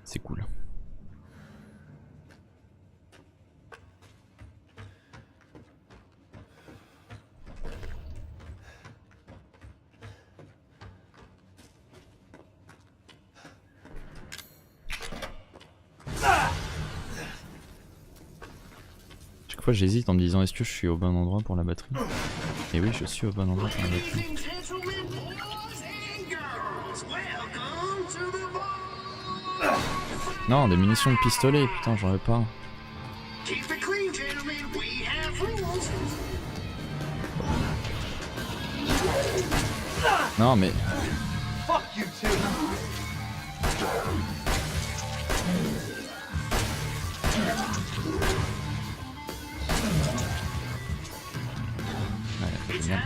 C'est cool. Chaque fois j'hésite en me disant est-ce que je suis au bon endroit pour la batterie? Et oui, je suis au bon endroit pour la batterie. Non, des munitions de pistolet, putain, j'en ai pas. Non mais... Ouais, génial.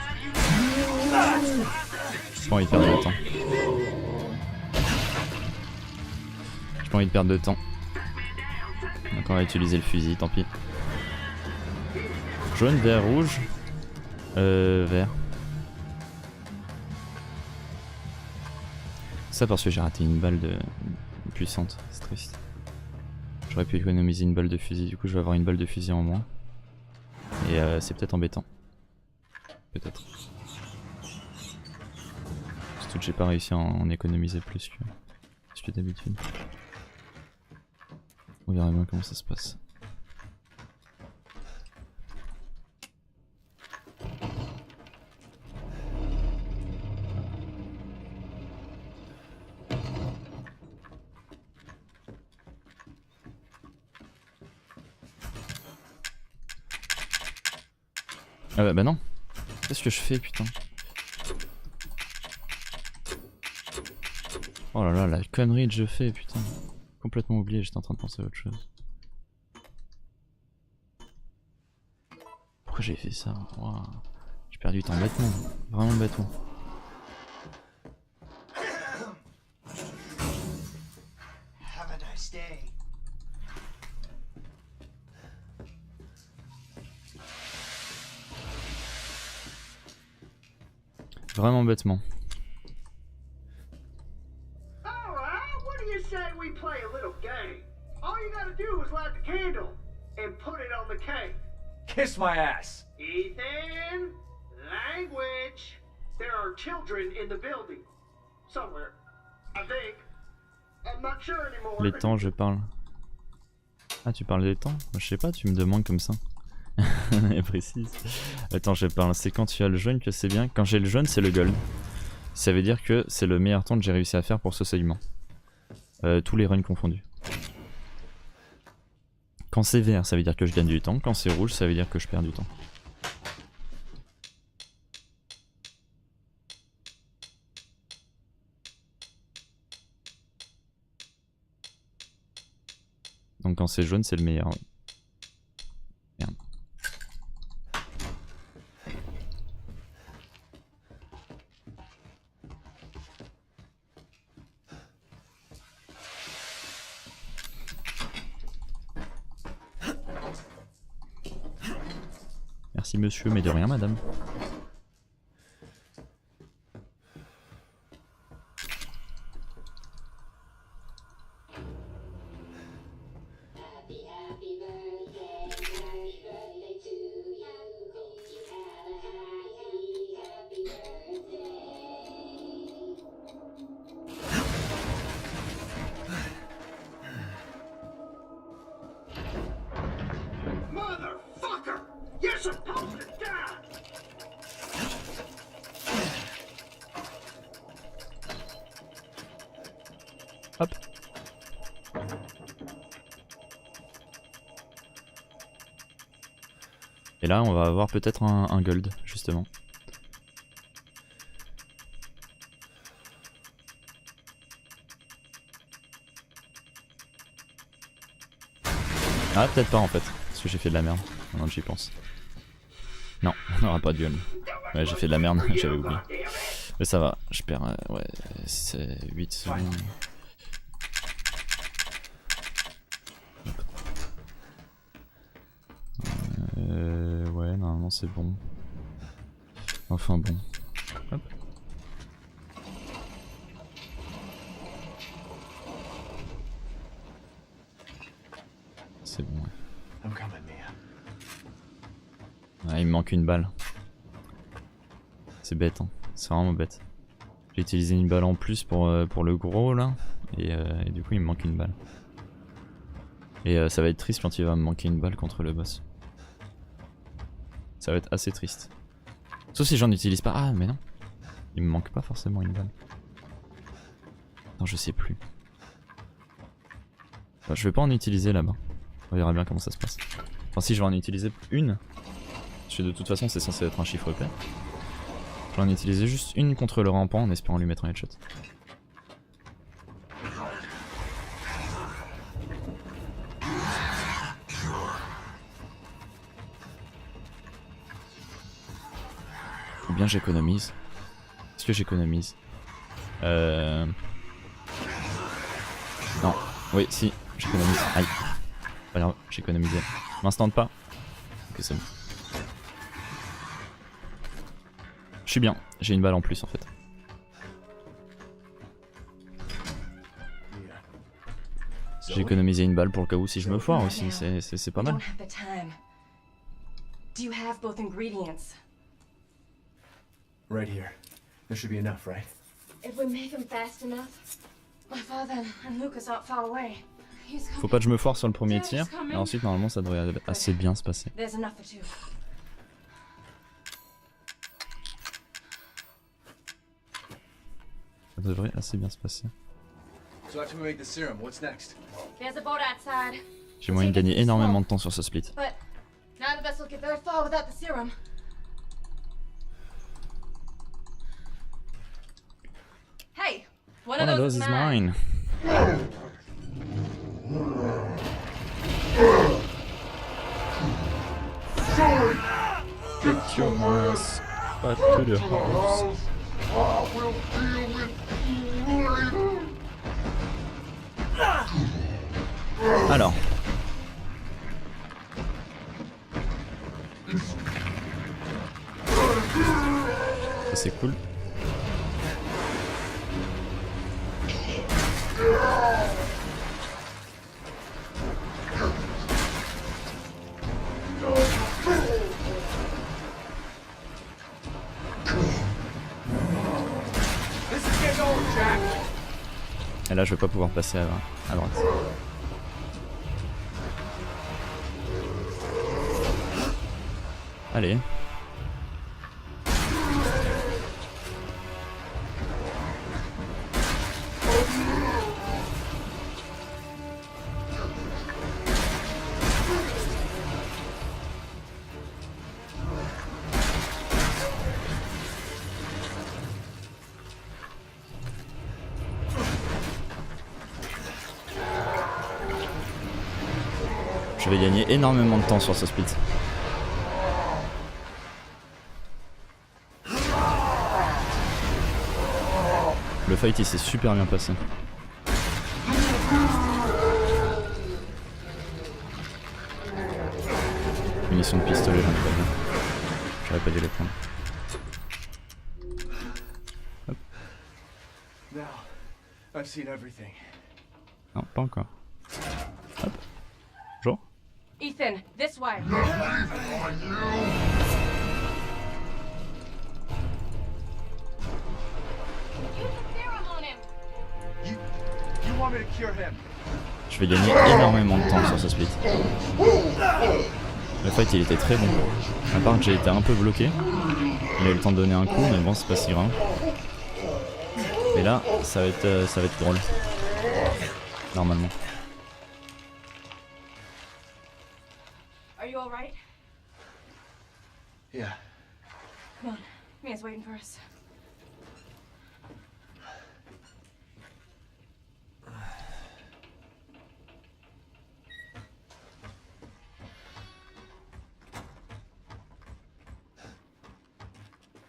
J'ai pas envie de perdre de temps. J'ai pas envie de perdre de temps. Donc on va utiliser le fusil, tant pis. Jaune, vert, rouge. Vert. Ça parce que j'ai raté une balle puissante, c'est triste. J'aurais pu économiser une balle de fusil, du coup je vais avoir une balle de fusil en moins. Et c'est peut-être embêtant. Peut-être. Surtout que j'ai pas réussi à en économiser plus que d'habitude. On verra bien comment ça se passe. Ah bah non. Qu'est-ce que je fais putain? Oh là là, la connerie que je fais putain. Complètement oublié, j'étais en train de penser à autre chose. Pourquoi j'ai fait ça? Wow. J'ai perdu du temps bêtement, vraiment bêtement. Vraiment bêtement. Kiss my ass. Ethan, language. There are children in the building. Somewhere. I think. I'm not sure anymore. Les temps, je parle. Ah, tu parles des temps? Moi, je sais pas, tu me demandes comme ça. Précise. Attends, je parle. C'est quand tu as le jaune que c'est bien. Quand j'ai le jaune, c'est le gold. Ça veut dire que c'est le meilleur temps que j'ai réussi à faire pour ce segment. Tous les runs confondus. Quand c'est vert, ça veut dire que je gagne du temps. Quand c'est rouge, ça veut dire que je perds du temps. Donc quand c'est jaune, c'est le meilleur. Ouais. Merde. Merci monsieur, mais de rien madame. Hop. Et là on va avoir peut-être un gold justement. Ah peut-être pas en fait, parce que j'ai fait de la merde, maintenant que j'y pense. Non, on n'aura pas de gold. Ouais j'ai fait de la merde, j'avais oublié. Mais ça va, je perds ouais, c'est 8 secondes. Ouais, normalement c'est bon. Enfin bon. Hop. C'est bon. Ouais. Ah, il me manque une balle. C'est bête, hein. C'est vraiment bête. J'ai utilisé une balle en plus pour le gros là. Et du coup il me manque une balle. Et ça va être triste quand il va me manquer une balle contre le boss. Ça va être assez triste. Sauf si j'en utilise pas. Ah mais non. Il me manque pas forcément une balle. Non je sais plus. Enfin, je vais pas en utiliser là-bas. On verra bien comment ça se passe. Enfin si je vais en utiliser une. Parce que de toute façon c'est censé être un chiffre pair. Je vais en utiliser juste une contre le rampant en espérant lui mettre un headshot. Bien j'économise. Est-ce que j'économise? Non. Oui, si, j'économise. Aïe. Pas grave, j'économisais. M'instant pas. Ok, c'est bon. Je suis bien, j'ai une balle en plus en fait. J'ai économisé une balle pour le cas où si je me foire aussi, c'est pas mal. Do you have both ingredients? Right here. There should be enough, right? If we make them fast enough, my father and Lucas aren't far away. Faut pas que je me foire sur le premier tir, et ensuite normalement ça devrait assez bien se passer. There's enough for two. Ça devrait assez bien se passer. So after we make the serum, what's next? There's a boat outside. J'ai moyen de gagner énormément de temps sur ce split. But none of us will get very far without the serum. Hey, one of those is mine. Get your ass back to the house. Alors. Ça c'est cool. Et là je vais pas pouvoir passer à droite. Allez. Je vais gagner énormément de temps sur ce split. Le fight il s'est super bien passé. Munitions de pistolet, j'en ai pas bien. J'aurais pas dû les prendre. Hop. Non, pas encore. Hop. Bonjour. Ethan, this way. Je vais gagner énormément de temps sur ce split. Le fight il était très bon. À part que j'ai été un peu bloqué. Il a eu le temps de donner un coup, mais bon c'est pas si grave. Et là, ça va être drôle. Normalement. Are you alright? Yeah. Come on, Mia's waiting for us.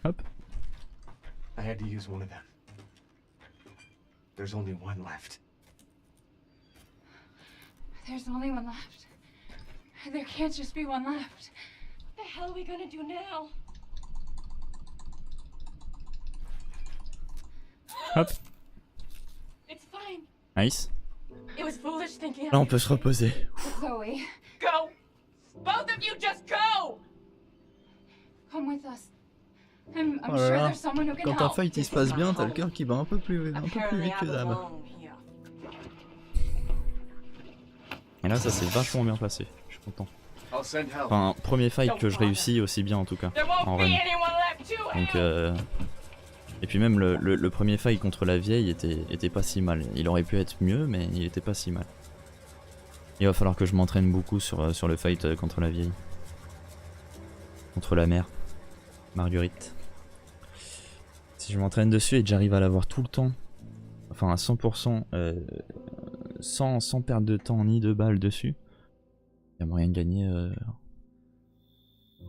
Hop. I had to use one of them. There's only one left. There's only one left. There can't just be one left. What the hell are we gonna do now? Hop. It's fine. Nice. It was foolish thinking. Là on peut se reposer. Chloe, Go! Both of you just go! come with us. I'm Oh là sure là. there's someone who can Quand un help. fight il se passe bien, t'as le cœur qui bat un peu plus vite que d'hab. Et là ça s'est vachement bien passé, je suis content. Enfin, premier fight que je réussis aussi bien en tout cas, en run. Donc et puis même le premier fight contre la vieille était pas si mal. Il aurait pu être mieux mais il était pas si mal. Il va falloir que je m'entraîne beaucoup sur le fight contre la vieille. Contre la mère, Marguerite. Si je m'entraîne dessus et que j'arrive à l'avoir tout le temps, enfin à 100%, sans perdre de temps ni de balles dessus, il y a moyen de gagner.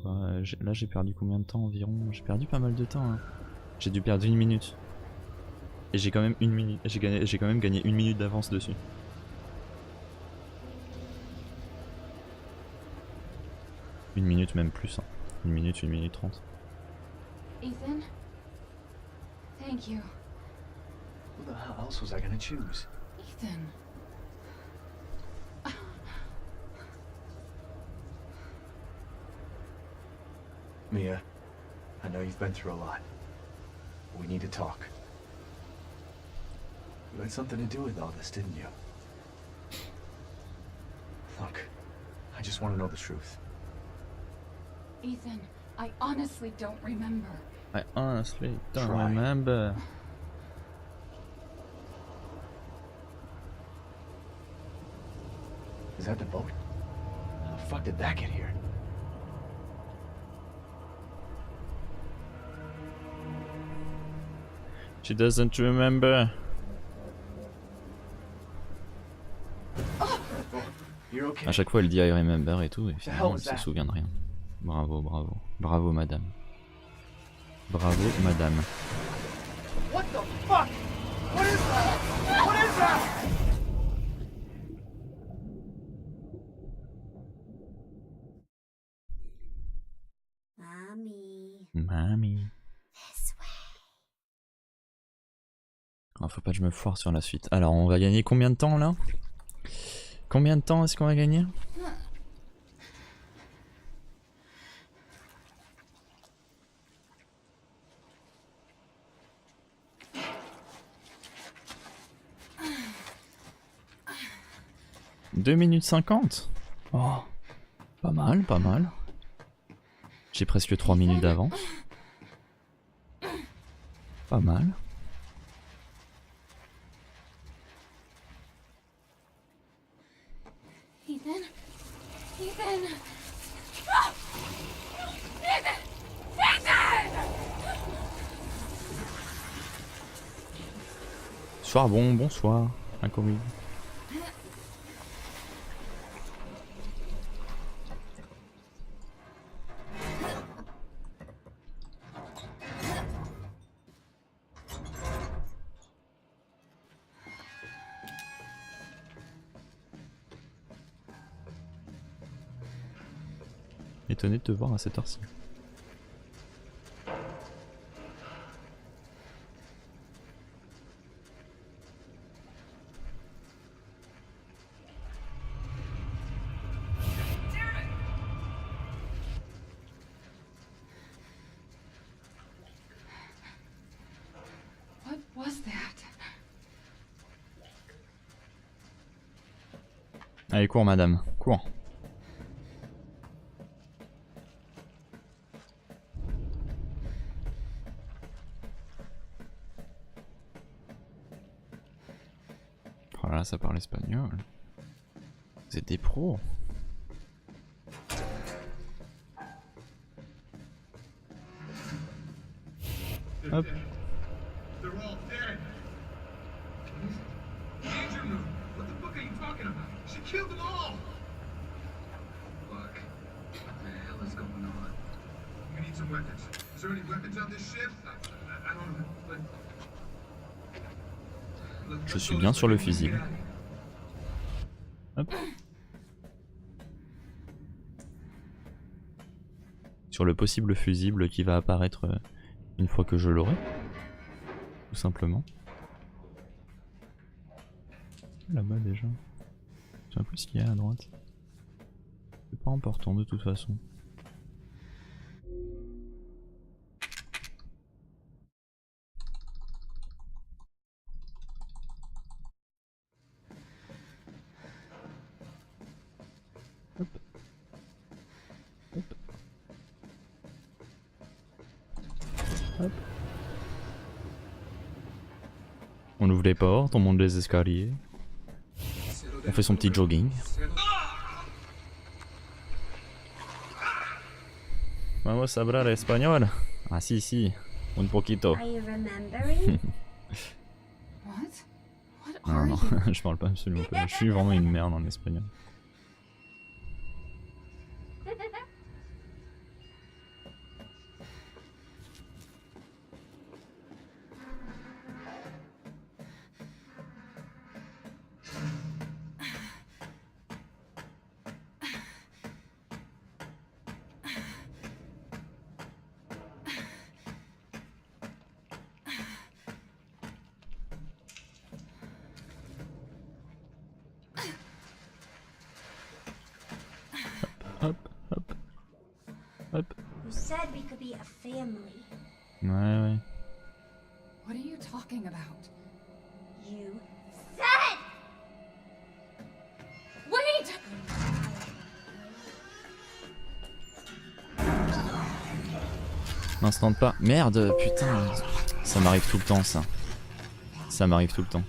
Là j'ai perdu combien de temps environ? J'ai perdu pas mal de temps. Hein. J'ai dû perdre 1 minute. Et j'ai quand même 1 minute. J'ai quand même gagné 1 minute d'avance dessus. Une minute même plus. Hein. 1 minute 30. Ethan, thank you. Who the hell else was I gonna choose? Ethan, Mia, I know you've been through a lot. We need to talk. You had something to do with all this, didn't you? Look, I just want to know the truth. Ethan, I honestly don't remember. I honestly don't Try. remember. Is that the boat? How the fuck did that get here? She doesn't remember. You're okay. À chaque fois elle dit I remember et tout, et finalement elle se souvient de rien. Bravo, bravo. Bravo madame. Bravo madame. What the fuck? What is that? What is that? Mommy. Mamie. This way. Ah, faut pas que je me foire sur la suite. Alors on va gagner combien de temps là? Combien de temps est-ce qu'on va gagner? « 2 minutes 50 » Oh, pas mal, pas mal. J'ai presque 3 minutes d'avance. Pas mal. Ethan? Ethan! Ah! Ethan! Ethan! Soir bon, bonsoir, inconnu. Étonné de te voir à cette heure-ci. What was that? Allez, cours madame, cours. Oh là, ça parle espagnol. Vous êtes des pros. Hop. They're all dead. Danger room. What the fuck are you talking about? She killed them all. Fuck. What the hell is going on? We need some weapons. Is there any weapons on this ship? I don't know. But... Je suis bien sur le fusible. Hop. Sur le possible fusible qui va apparaître une fois que je l'aurai. Tout simplement. Là-bas déjà. Je sais un peu ce qu'il y a à droite. C'est pas important de toute façon. Hop. Hop. Hop. On ouvre les portes, on monte les escaliers. On fait son petit jogging. Vamos a hablar español. Ah si si, un poquito. Are you remembering? What? What Non, are non, you? je parle pas absolument pas. Je suis vraiment une merde en espagnol. Hop, hop, hop. You said we could be a family. Ouais. What are you talking about? You said! Wait! N'instant pas. Merde, putain. Ça m'arrive tout le temps, ça. Ça m'arrive tout le temps.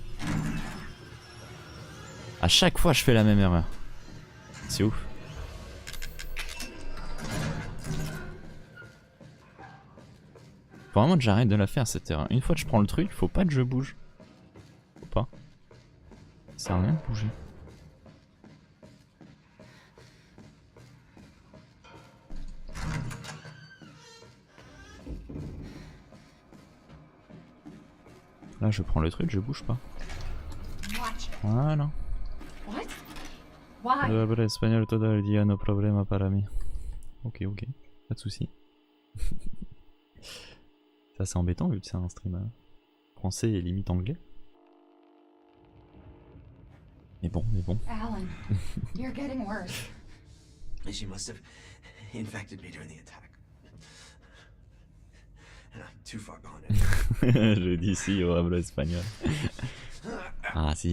À chaque fois, je fais la même erreur. C'est ouf. Faut vraiment que j'arrête de la faire, cette erreur. Une fois que je prends le truc, faut pas que je bouge. Faut pas. Ça sert à rien de bouger. Là, je prends le truc, je bouge pas. Voilà. Why? Le habla espagnol todo el día, no problema para mí. Ok, pas de soucis. C'est assez embêtant vu que c'est un stream français et limite anglais. Mais bon. Alan, you're getting worse. She must have infected me during the attack. And I'm too far gone. Je dis si au habla espagnol. Ah si.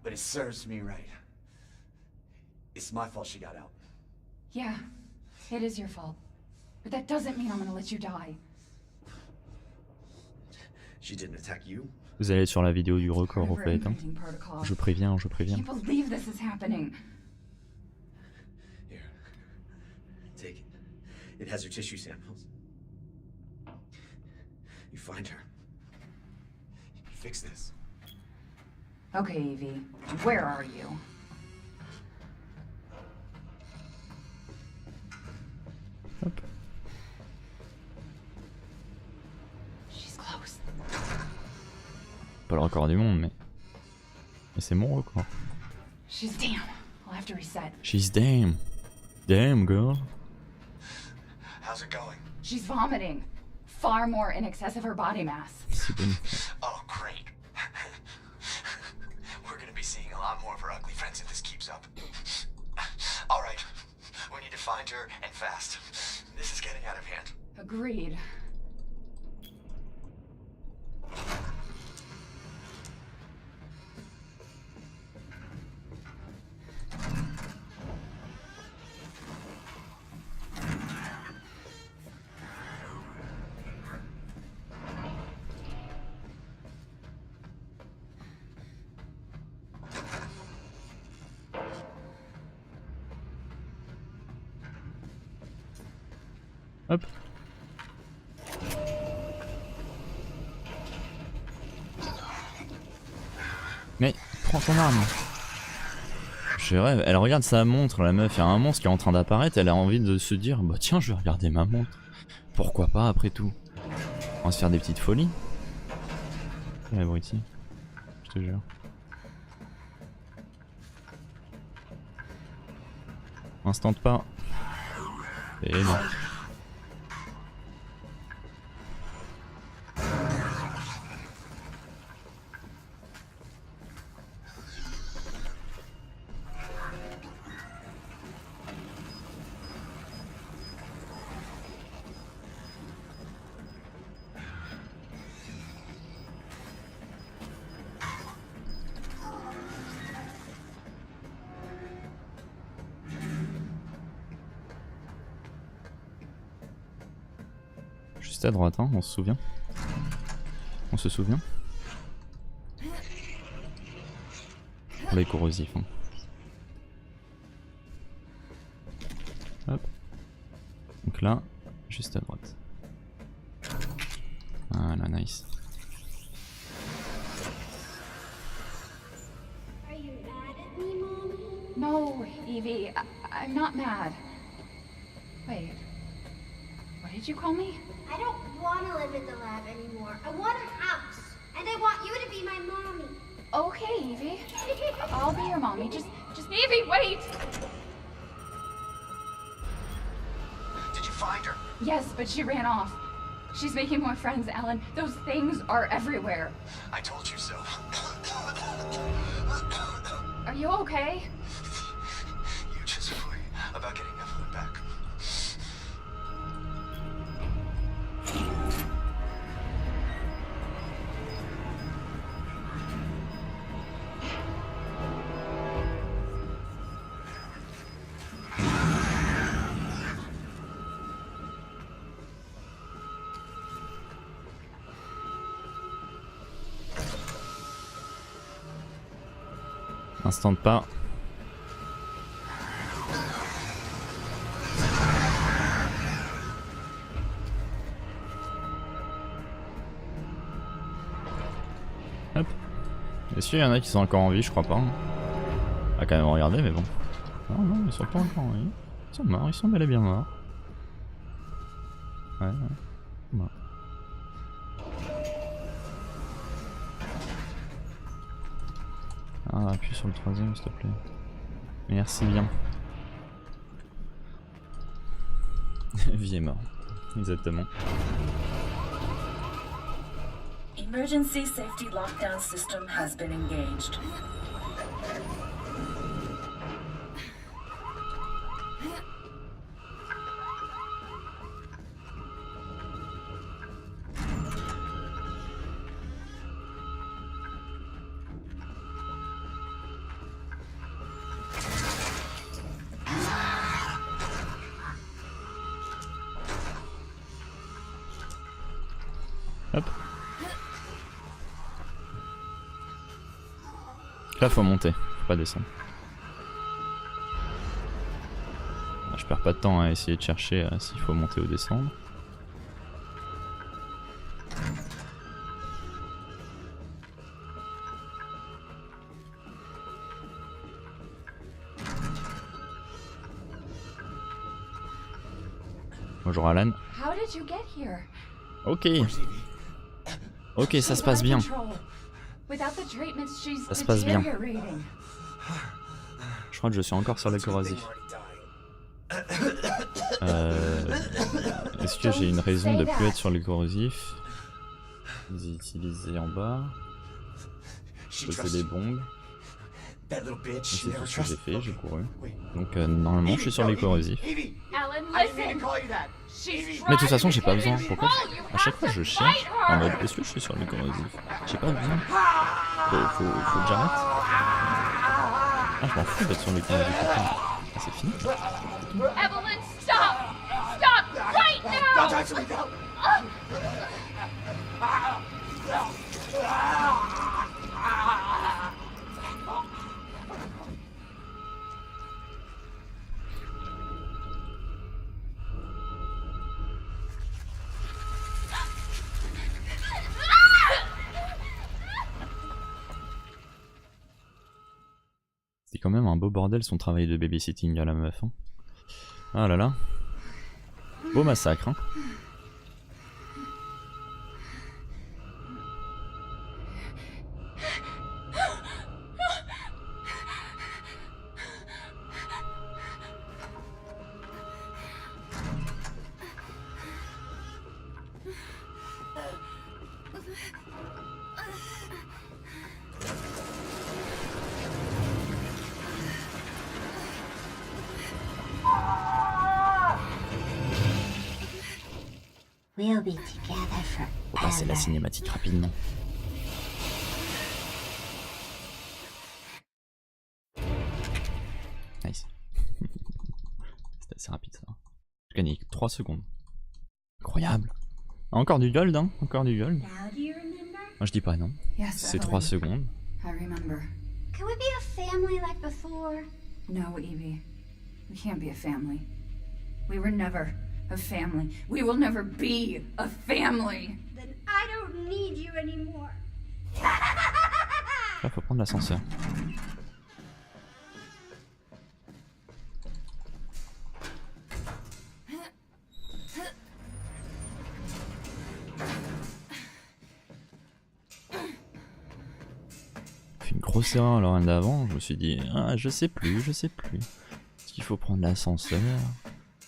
But it serves me right. It's my fault she got out. Yeah, it is your fault. But that doesn't mean I'm gonna let you die. She didn't attack you? Vous allez sur la vidéo du record au fait. Hein. Je préviens. I can't believe this is happening. Here. Take it. It has her tissue samples. You find her. You fix this. Okay, Evie. Where are you? Hop. She's close. Pas le record du monde, mais c'est mon record. She's damn. I'll have to reset. She's damn. Damn, girl. How's it going? She's vomiting. Far more in excess of her body mass. Oh, great. We're gonna be seeing a lot more of her ugly friends if this keeps up. All right. We need to find her, and fast. This is getting out of hand. Agreed. Hop. Mais prends ton arme. Je rêve. Elle regarde sa montre, la meuf. Il y a un monstre qui est en train d'apparaître. Elle a envie de se dire bah tiens, je vais regarder ma montre. Pourquoi pas après tout. On va se faire des petites folies. L'abruti. Je te jure. Instante pas. Et non. Juste à droite, hein, on se souvient. On se souvient. Les corrosifs. Hein. Hop. Donc là, juste à droite. Voilà, nice. Are you mad at me, Mommy? No, Evie, I'm not mad. Wait. What did you call me? I don't want to live in the lab anymore. I want a house. And I want you to be my mommy. Okay, Evie. I'll be your mommy. Just Evie, wait! Did you find her? Yes, but she ran off. She's making more friends, Alan. Those things are everywhere. I told you so. Are you okay? Instant de pas. Hop. Est-ce qu'il y en a qui sont encore en vie? Je crois pas. On va quand même regarder, mais bon. Non, non, ils sont pas encore en vie. Ils sont morts, ils sont bel et bien morts. Ouais, ouais. Bon. Ah, appuie sur le troisième, s'il te plaît. Merci bien. Vie est mort. Exactement. Emergency safety lockdown system has been engaged. Hop. Là faut monter, faut pas descendre. Je perds pas de temps à essayer de chercher s'il faut monter ou descendre. Bonjour Alan. Ok. Ok, ça se passe bien. Ça se passe bien. Je crois que je suis encore sur les corrosifs. Est-ce que j'ai une raison de plus être sur les corrosifs? Les utiliser en bas. Poser des bombes. C'est tout ce que j'ai fait, j'ai couru. Donc normalement je suis sur les corrosifs. Mais de toute façon j'ai pas besoin. Pourquoi? À chaque fois je cherche en mode est-ce que je suis sur les corrosifs? J'ai pas besoin. Faut que j'arrête. Ah je m'en fous d'être sur les corrosifs. Ah c'est fini. Evelyn, stop! Stop right now! C'est quand même un beau bordel son travail de babysitting à la meuf. Hein. Ah là là. Beau massacre. Hein. We'll be together forever. Faut passer la cinématique rapidement. Nice. C'était assez rapide ça. J'ai gagné 3 secondes. Incroyable. Encore du gold, hein. Encore du gold. Moi je dis pas non. C'est 3 secondes. I remember. Can we be a family like before? No, Evie. We can't be a family. We were never a family. We will never be a family. Then I don't need you anymore. Là, faut prendre l'ascenseur. Fait une grosse erreur alors d'avant, je me suis dit, ah, je sais plus. Est-ce qu'il faut prendre l'ascenseur?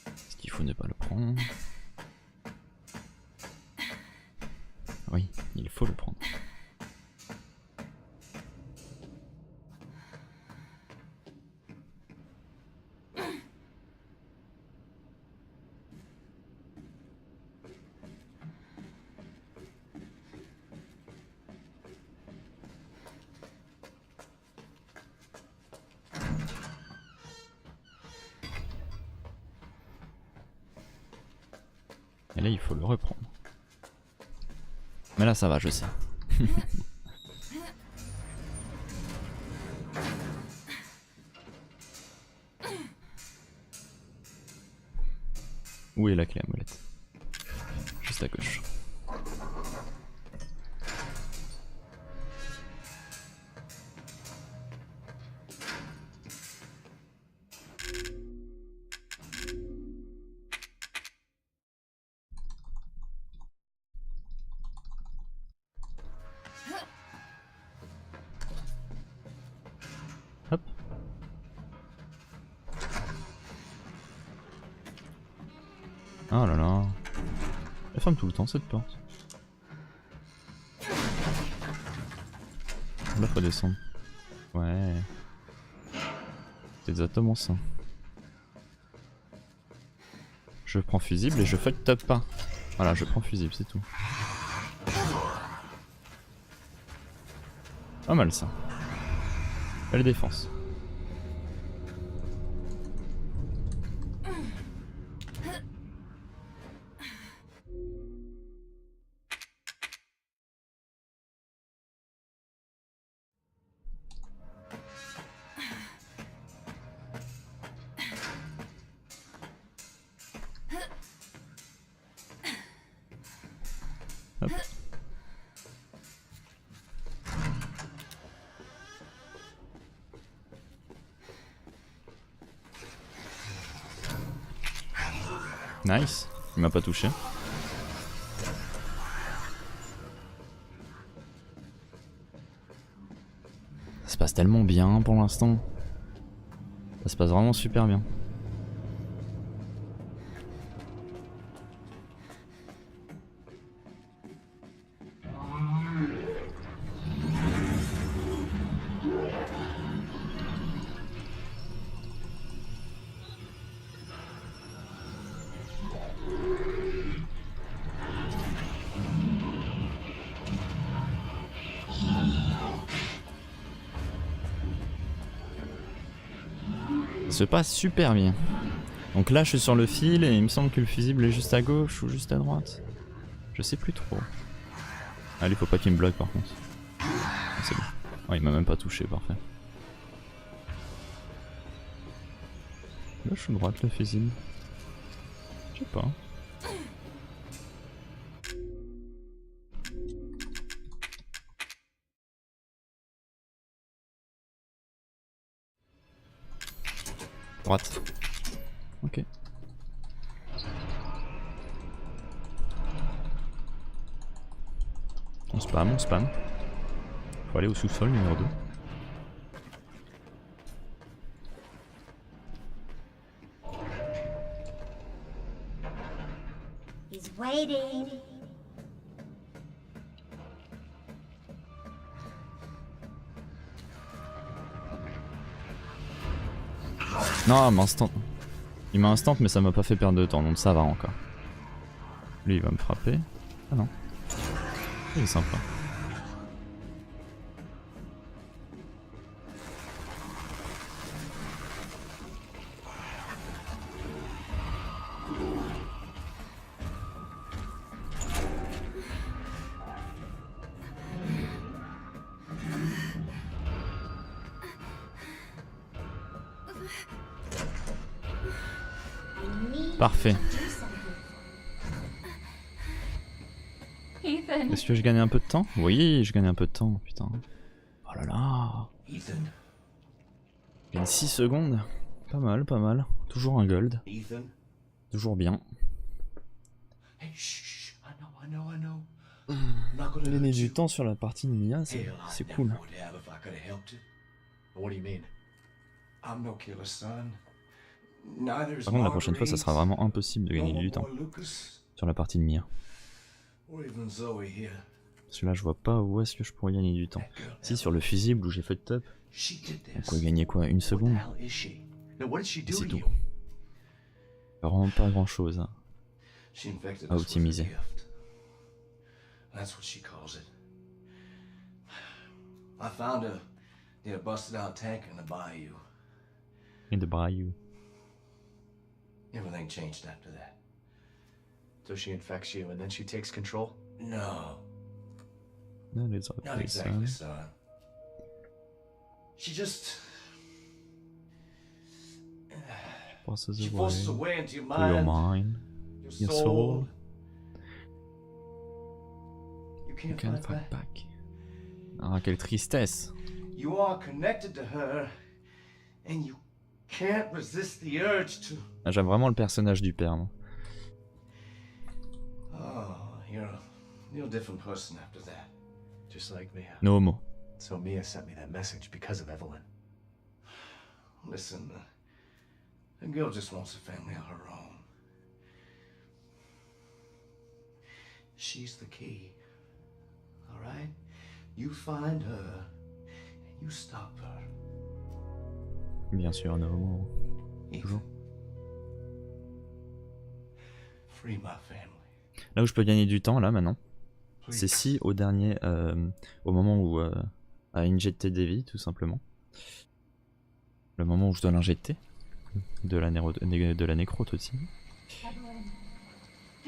Est-ce qu'il faut ne pas le prendre? Oui, il faut le prendre. Et là, il faut le reprendre. Mais là, ça va, je sais. Où est la clé à molette? Juste à gauche. Hop. Oh là là. Elle ferme tout le temps cette porte. Là faut descendre. Ouais. C'est exactement ça. Je prends fusible et je fuck top pas. Voilà, je prends fusible, c'est tout. Pas mal ça. Belle défense. Hop. Nice, il m'a pas touché. Ça se passe tellement bien pour l'instant. Ça se passe vraiment super bien. Ça se passe super bien. Donc là je suis sur le fil et il me semble que le fusible est juste à gauche ou juste à droite. Je sais plus trop. Allez, faut pas qu'il me bloque par contre. C'est bon. Oh, il m'a même pas touché, parfait. Gauche ou droite le fusible? Je sais pas. Droite. Ok. On spam, on spam. Faut aller au sous-sol numéro 2. He's waiting. Non, mais instant. Il m'a instant mais ça m'a pas fait perdre de temps, donc ça va encore. Lui il va me frapper. Ah non. Il est sympa. Parfait. Ethan. Est-ce que je gagne un peu de temps? Oui, je gagne un peu de temps, putain. Oh là là. Ethan. Je gagne 6 secondes. Pas mal, pas mal. Toujours un gold. Ethan. Toujours bien. Hey, shh. I know. Gagner du temps sur la partie de Mia, c'est cool. What do you mean? I'm no killer, son. Par contre, la prochaine fois, ça sera vraiment impossible de gagner du temps sur la partie de Mia. Parce que là, je vois pas où est-ce que je pourrais gagner du temps. Si, sur le fusible où j'ai fait le top, on pourrait gagner quoi, 1 seconde? Et c'est tout. Vraiment pas grand chose hein, à optimiser. That's what she calls it. I found her near a busted out tank in the bayou. In the bayou. Everything changed after that. So she infects you and then she takes control? No. Not exactly, son. She just... Passes she forces her way into your mind. Your soul. You can't fight back. Ah, quelle tristesse. You are connected to her, and you can't resist the urge to. Ah, j'aime vraiment le personnage du père, moi. Oh, you're a different person after that. Just like Mia. No homo. So Mia sent me that message because of Evelyn. Listen, the girl just wants a family of her own. She's the key. All right? You find her, and you stop her. Bien sûr, no homo. Toujours. Free my family. Là où je peux gagner du temps, là, maintenant, c'est si au dernier, au moment où à injecter des vies, tout simplement. Le moment où je dois l'injecter de la nécrote aussi.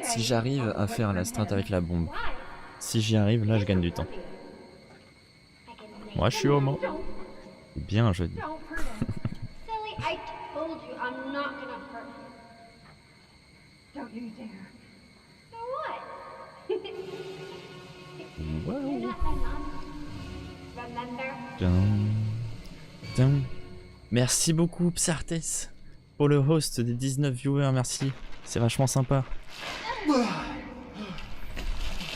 Si j'arrive à faire la strat avec la bombe, si j'y arrive, là je gagne du temps. Moi je suis homo. Bien je dis. Merci beaucoup Psartes pour le host des 19 viewers, merci. C'est vachement sympa.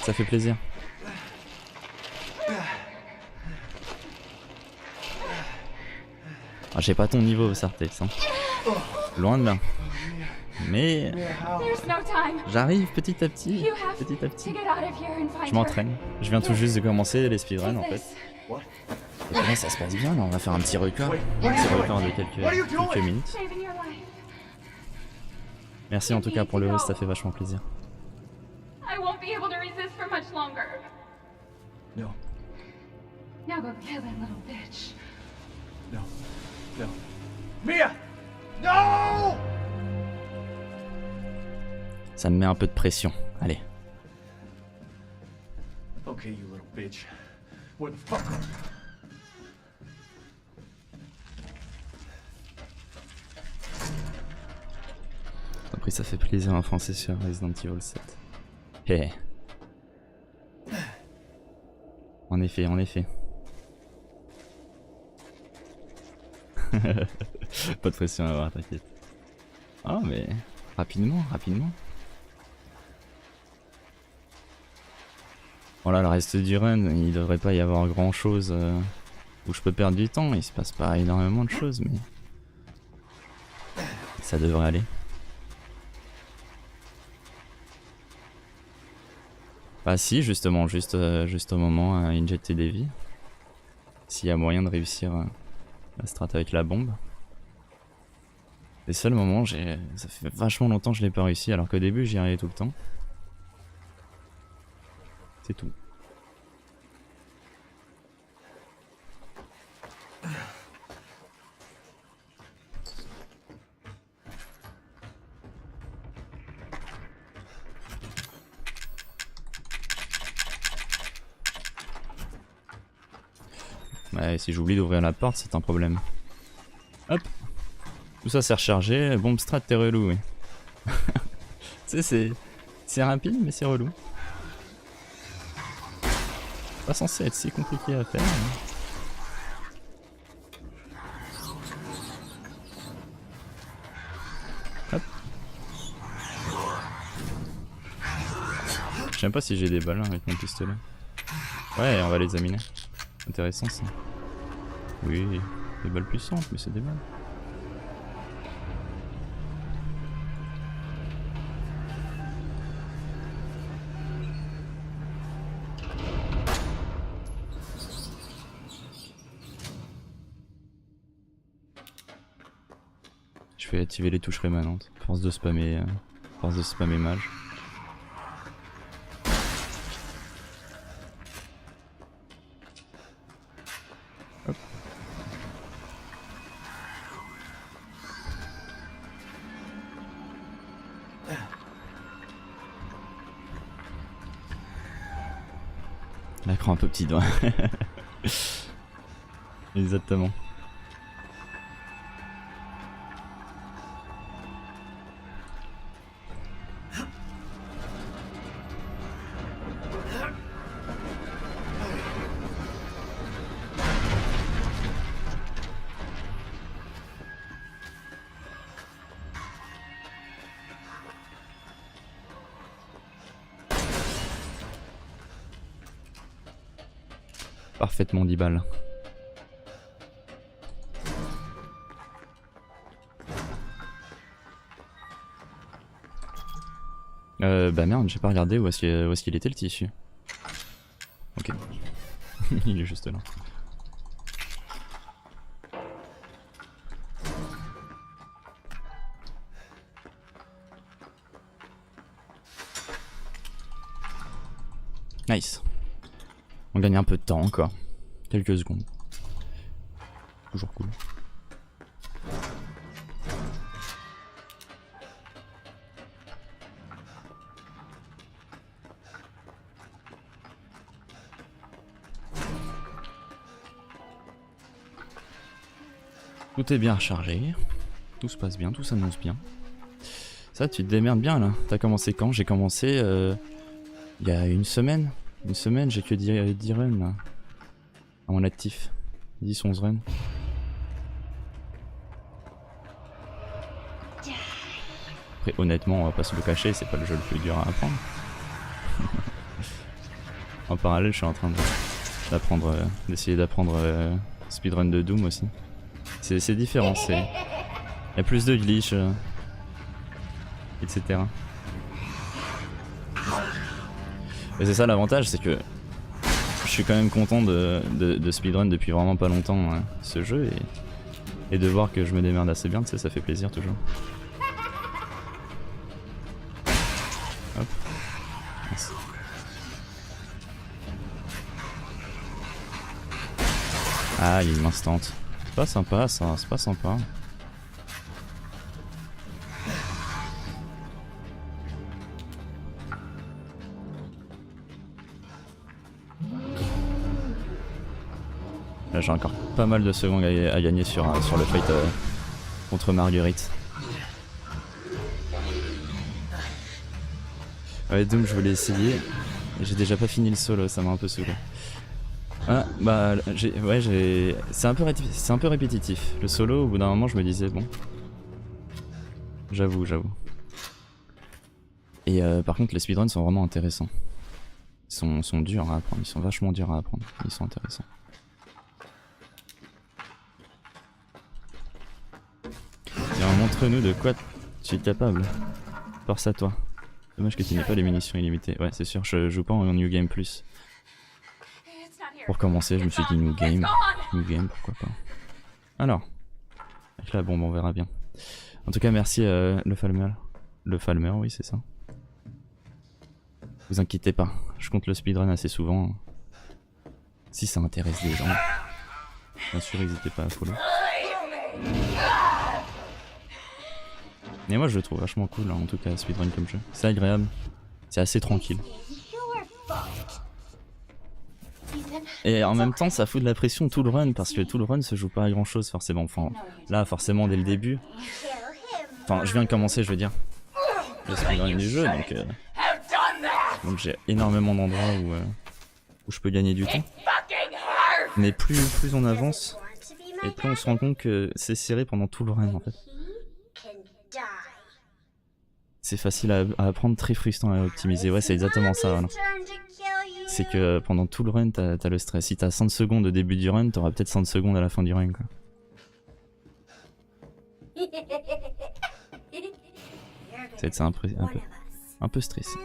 Ça fait plaisir. Ah, j'ai pas ton niveau Psartes, hein. Loin de là. Mais j'arrive petit à petit, Je m'entraîne. Je viens tout juste de commencer les speedruns en fait. Et puis là ça se passe bien, là on va faire un petit record. Un petit record de quelques minutes. Merci en tout cas pour le host, ça fait vachement plaisir. No. Now go kill that little bitch. No. No. Mia! No! Ça me met un peu de pression. Allez. Okay, you little bitch. What the fuck? Après ça fait plaisir en français sur Resident Evil 7. Hey. En effet, en effet. Pas de pression à avoir, t'inquiète. Ah mais rapidement, rapidement. Voilà, le reste du run, il devrait pas y avoir grand chose où je peux perdre du temps. Il se passe pas énormément de choses, mais ça devrait aller. Bah si, justement, juste au moment à injecter des vies. S'il y a moyen de réussir la strat avec la bombe. Les seuls moments, ça fait vachement longtemps que je l'ai pas réussi, alors qu'au début j'y arrivais tout le temps. C'est tout. Ouais, si j'oublie d'ouvrir la porte, c'est un problème. Hop. Tout ça c'est rechargé. Bombe strat, t'es relou, oui. Tu sais, c'est rapide, mais c'est relou. Pas censé être si compliqué à faire. Hop. Je sais même pas si j'ai des balles avec mon pistolet. Ouais, on va les examiner. Intéressant ça. Oui, des balles puissantes, mais c'est des balles. Je vais activer les touches rémanentes. Force de spammer mage. Hop. L'écran un peu petit doigt. Exactement. Parfaitement 10 balles. Bah merde, j'ai pas regardé où est-ce qu'il était le tissu. Ok. Il est juste là. Nice. On gagne un peu de temps encore. Quelques secondes. Toujours cool. Tout est bien rechargé. Tout se passe bien, tout s'annonce bien. Ça, tu te démerdes bien là. T'as commencé quand? J'ai commencé il y a une semaine. Une semaine, j'ai que 10 runs là. À mon actif. 10-11 runs. Après, honnêtement, on va pas se le cacher, c'est pas le jeu le plus dur à apprendre. En parallèle, je suis en train d'essayer d'apprendre speedrun de Doom aussi. C'est différent, il y a plus de glitch, etc. Et c'est ça l'avantage, c'est que je suis quand même content de speedrun depuis vraiment pas longtemps hein, ce jeu et de voir que je me démerde assez bien, tu sais, ça fait plaisir toujours. Hop. Merci. Ah, il y a une instant. C'est pas sympa ça, c'est pas sympa. Là j'ai encore pas mal de secondes à gagner sur le fight contre Marguerite. Ouais, Doom je voulais essayer. J'ai déjà pas fini le solo, ça m'a un peu saoulé. Ah bah c'est un peu répétitif. Le solo au bout d'un moment je me disais bon. J'avoue. Et par contre les speedruns sont vraiment intéressants. Ils sont durs à apprendre, ils sont vachement durs à apprendre, ils sont intéressants. Montre-nous de quoi tu es capable. Force à toi. Dommage que tu n'aies pas les munitions illimitées. Ouais c'est sûr, je joue pas en New Game Plus. Pour commencer, je me suis dit New Game, pourquoi pas. Alors, avec la bombe, on verra bien. En tout cas, merci le Falmer. Le Falmer, oui, c'est ça. Vous inquiétez pas, je compte le speedrun assez souvent. Si ça intéresse les gens, bien sûr, n'hésitez pas à follow. Et moi, je le trouve vachement cool, hein, en tout cas, speedrun comme jeu. C'est agréable, c'est assez tranquille. Et en même temps ça fout de la pression tout le run parce que tout le run se joue pas à grand chose forcément. Enfin là forcément dès le début. Enfin je viens de commencer je veux dire. Le speedrun du jeu donc j'ai énormément d'endroits où je peux gagner du temps. Mais plus on avance et plus on se rend compte que c'est serré pendant tout le run en fait. C'est facile à apprendre, très frustrant à optimiser. Ouais c'est exactement ça. Voilà. C'est que pendant tout le run, t'as le stress. Si t'as 100 secondes au début du run, t'auras peut-être 100 secondes à la fin du run, quoi. C'est un peu stressé.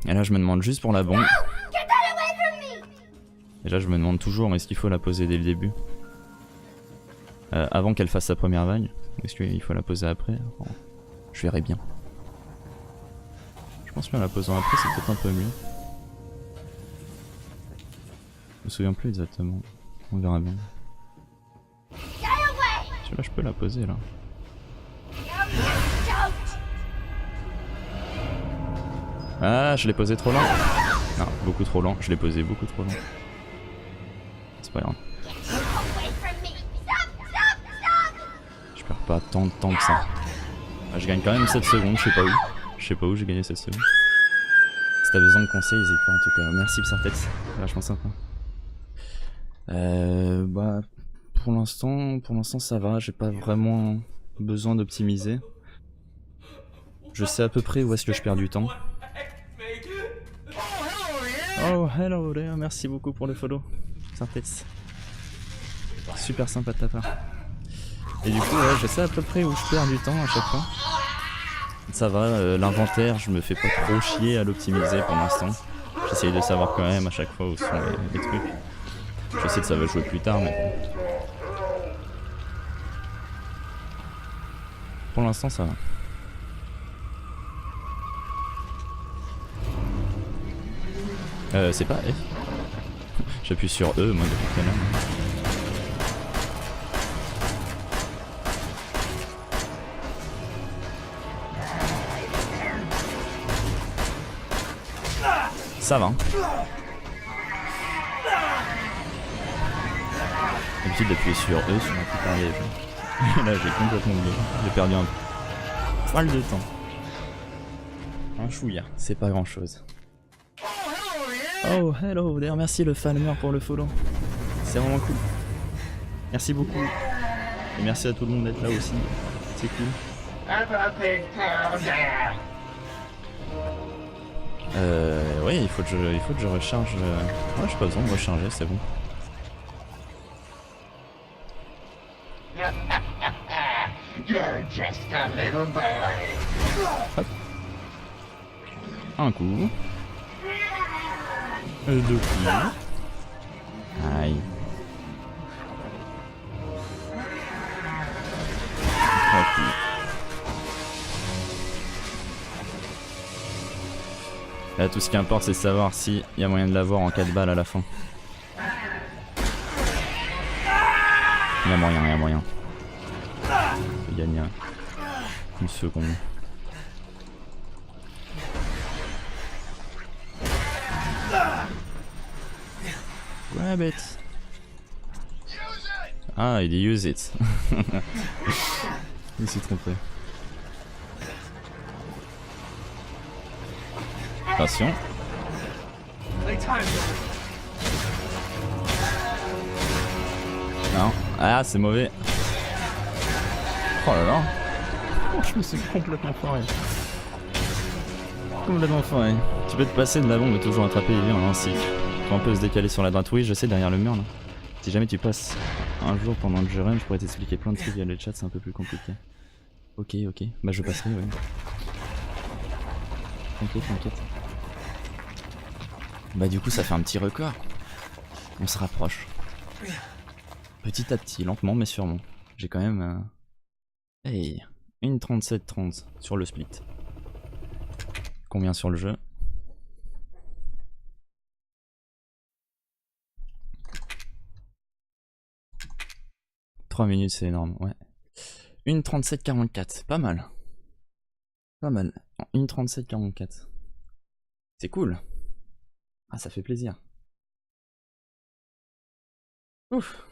Et là, je me demande juste pour la bombe. Et là, je me demande toujours, est-ce qu'il faut la poser dès le début avant qu'elle fasse sa première vague. Est-ce qu'il faut la poser après? Je verrai bien. Je pense qu'en la posant après c'est peut-être un peu mieux. Je me souviens plus exactement. On verra bien. Là je peux la poser là. Ah je l'ai posé trop lent. Non beaucoup trop lent. Je l'ai posé beaucoup trop lent. C'est pas grave. Je perds pas tant de temps que ça. Je gagne quand même 7 secondes, je sais pas où j'ai gagné 7 secondes. Si t'as besoin de conseils, n'hésite pas en tout cas. Merci Psyartex, c'est vachement sympa. Bah pour l'instant ça va, j'ai pas vraiment besoin d'optimiser. Je sais à peu près où est-ce que je perds du temps. Oh, hello there, merci beaucoup pour le follow. Syntex. Super sympa de ta part. Et du coup, ouais, je sais à peu près où je perds du temps à chaque fois. Ça va, l'inventaire, je me fais pas trop chier à l'optimiser pour l'instant. J'essaye de savoir quand même à chaque fois où sont les trucs. Je sais que ça va jouer plus tard, mais... Pour l'instant, ça va. C'est pas F. J'appuie sur E, moi, depuis tout à l'heure. Ça va. D'habitude d'appuyer sur E sur la plupart des jeux. Là j'ai complètement oublié. J'ai perdu un poil de temps. Un chouïa, c'est pas grand chose. Oh hello, d'ailleurs merci le Falmer pour le follow. C'est vraiment cool. Merci beaucoup. Et merci à tout le monde d'être là aussi. C'est cool. Ouais, il faut que je recharge. Ouais, j'ai pas besoin de recharger, c'est bon. Hop. Un coup. Deux coups. Aïe. Trois coups. Là, tout ce qui importe, c'est de savoir s'il y a moyen de l'avoir en 4 balles à la fin. Il y a moyen, il y a moyen. Je vais gagner une seconde. Grab it. Ah, il dit use it. Il s'est trompé. Attention. Non. Ah, c'est mauvais. Oh là là. Oh, je me suis complètement foiré. Complètement foiré. Tu peux te passer de la bombe et toujours attraper les liens, hein, si. Faut un peu se décaler sur la droite. Oui, je sais, derrière le mur là. Si jamais tu passes un jour pendant le jeu run, je pourrais t'expliquer plein de trucs via le chat, c'est un peu plus compliqué. Ok, ok. Bah je passerai, ouais. T'inquiète, t'inquiète. Bah du coup ça fait un petit record. On se rapproche. Petit à petit, lentement mais sûrement. J'ai quand même... Hey, une 37-30 sur le split. Combien sur le jeu? « 3 minutes c'est énorme, ouais. Une 37-44, pas mal. Pas mal. Une 37-44. C'est cool. Ah, ça fait plaisir. Ouf.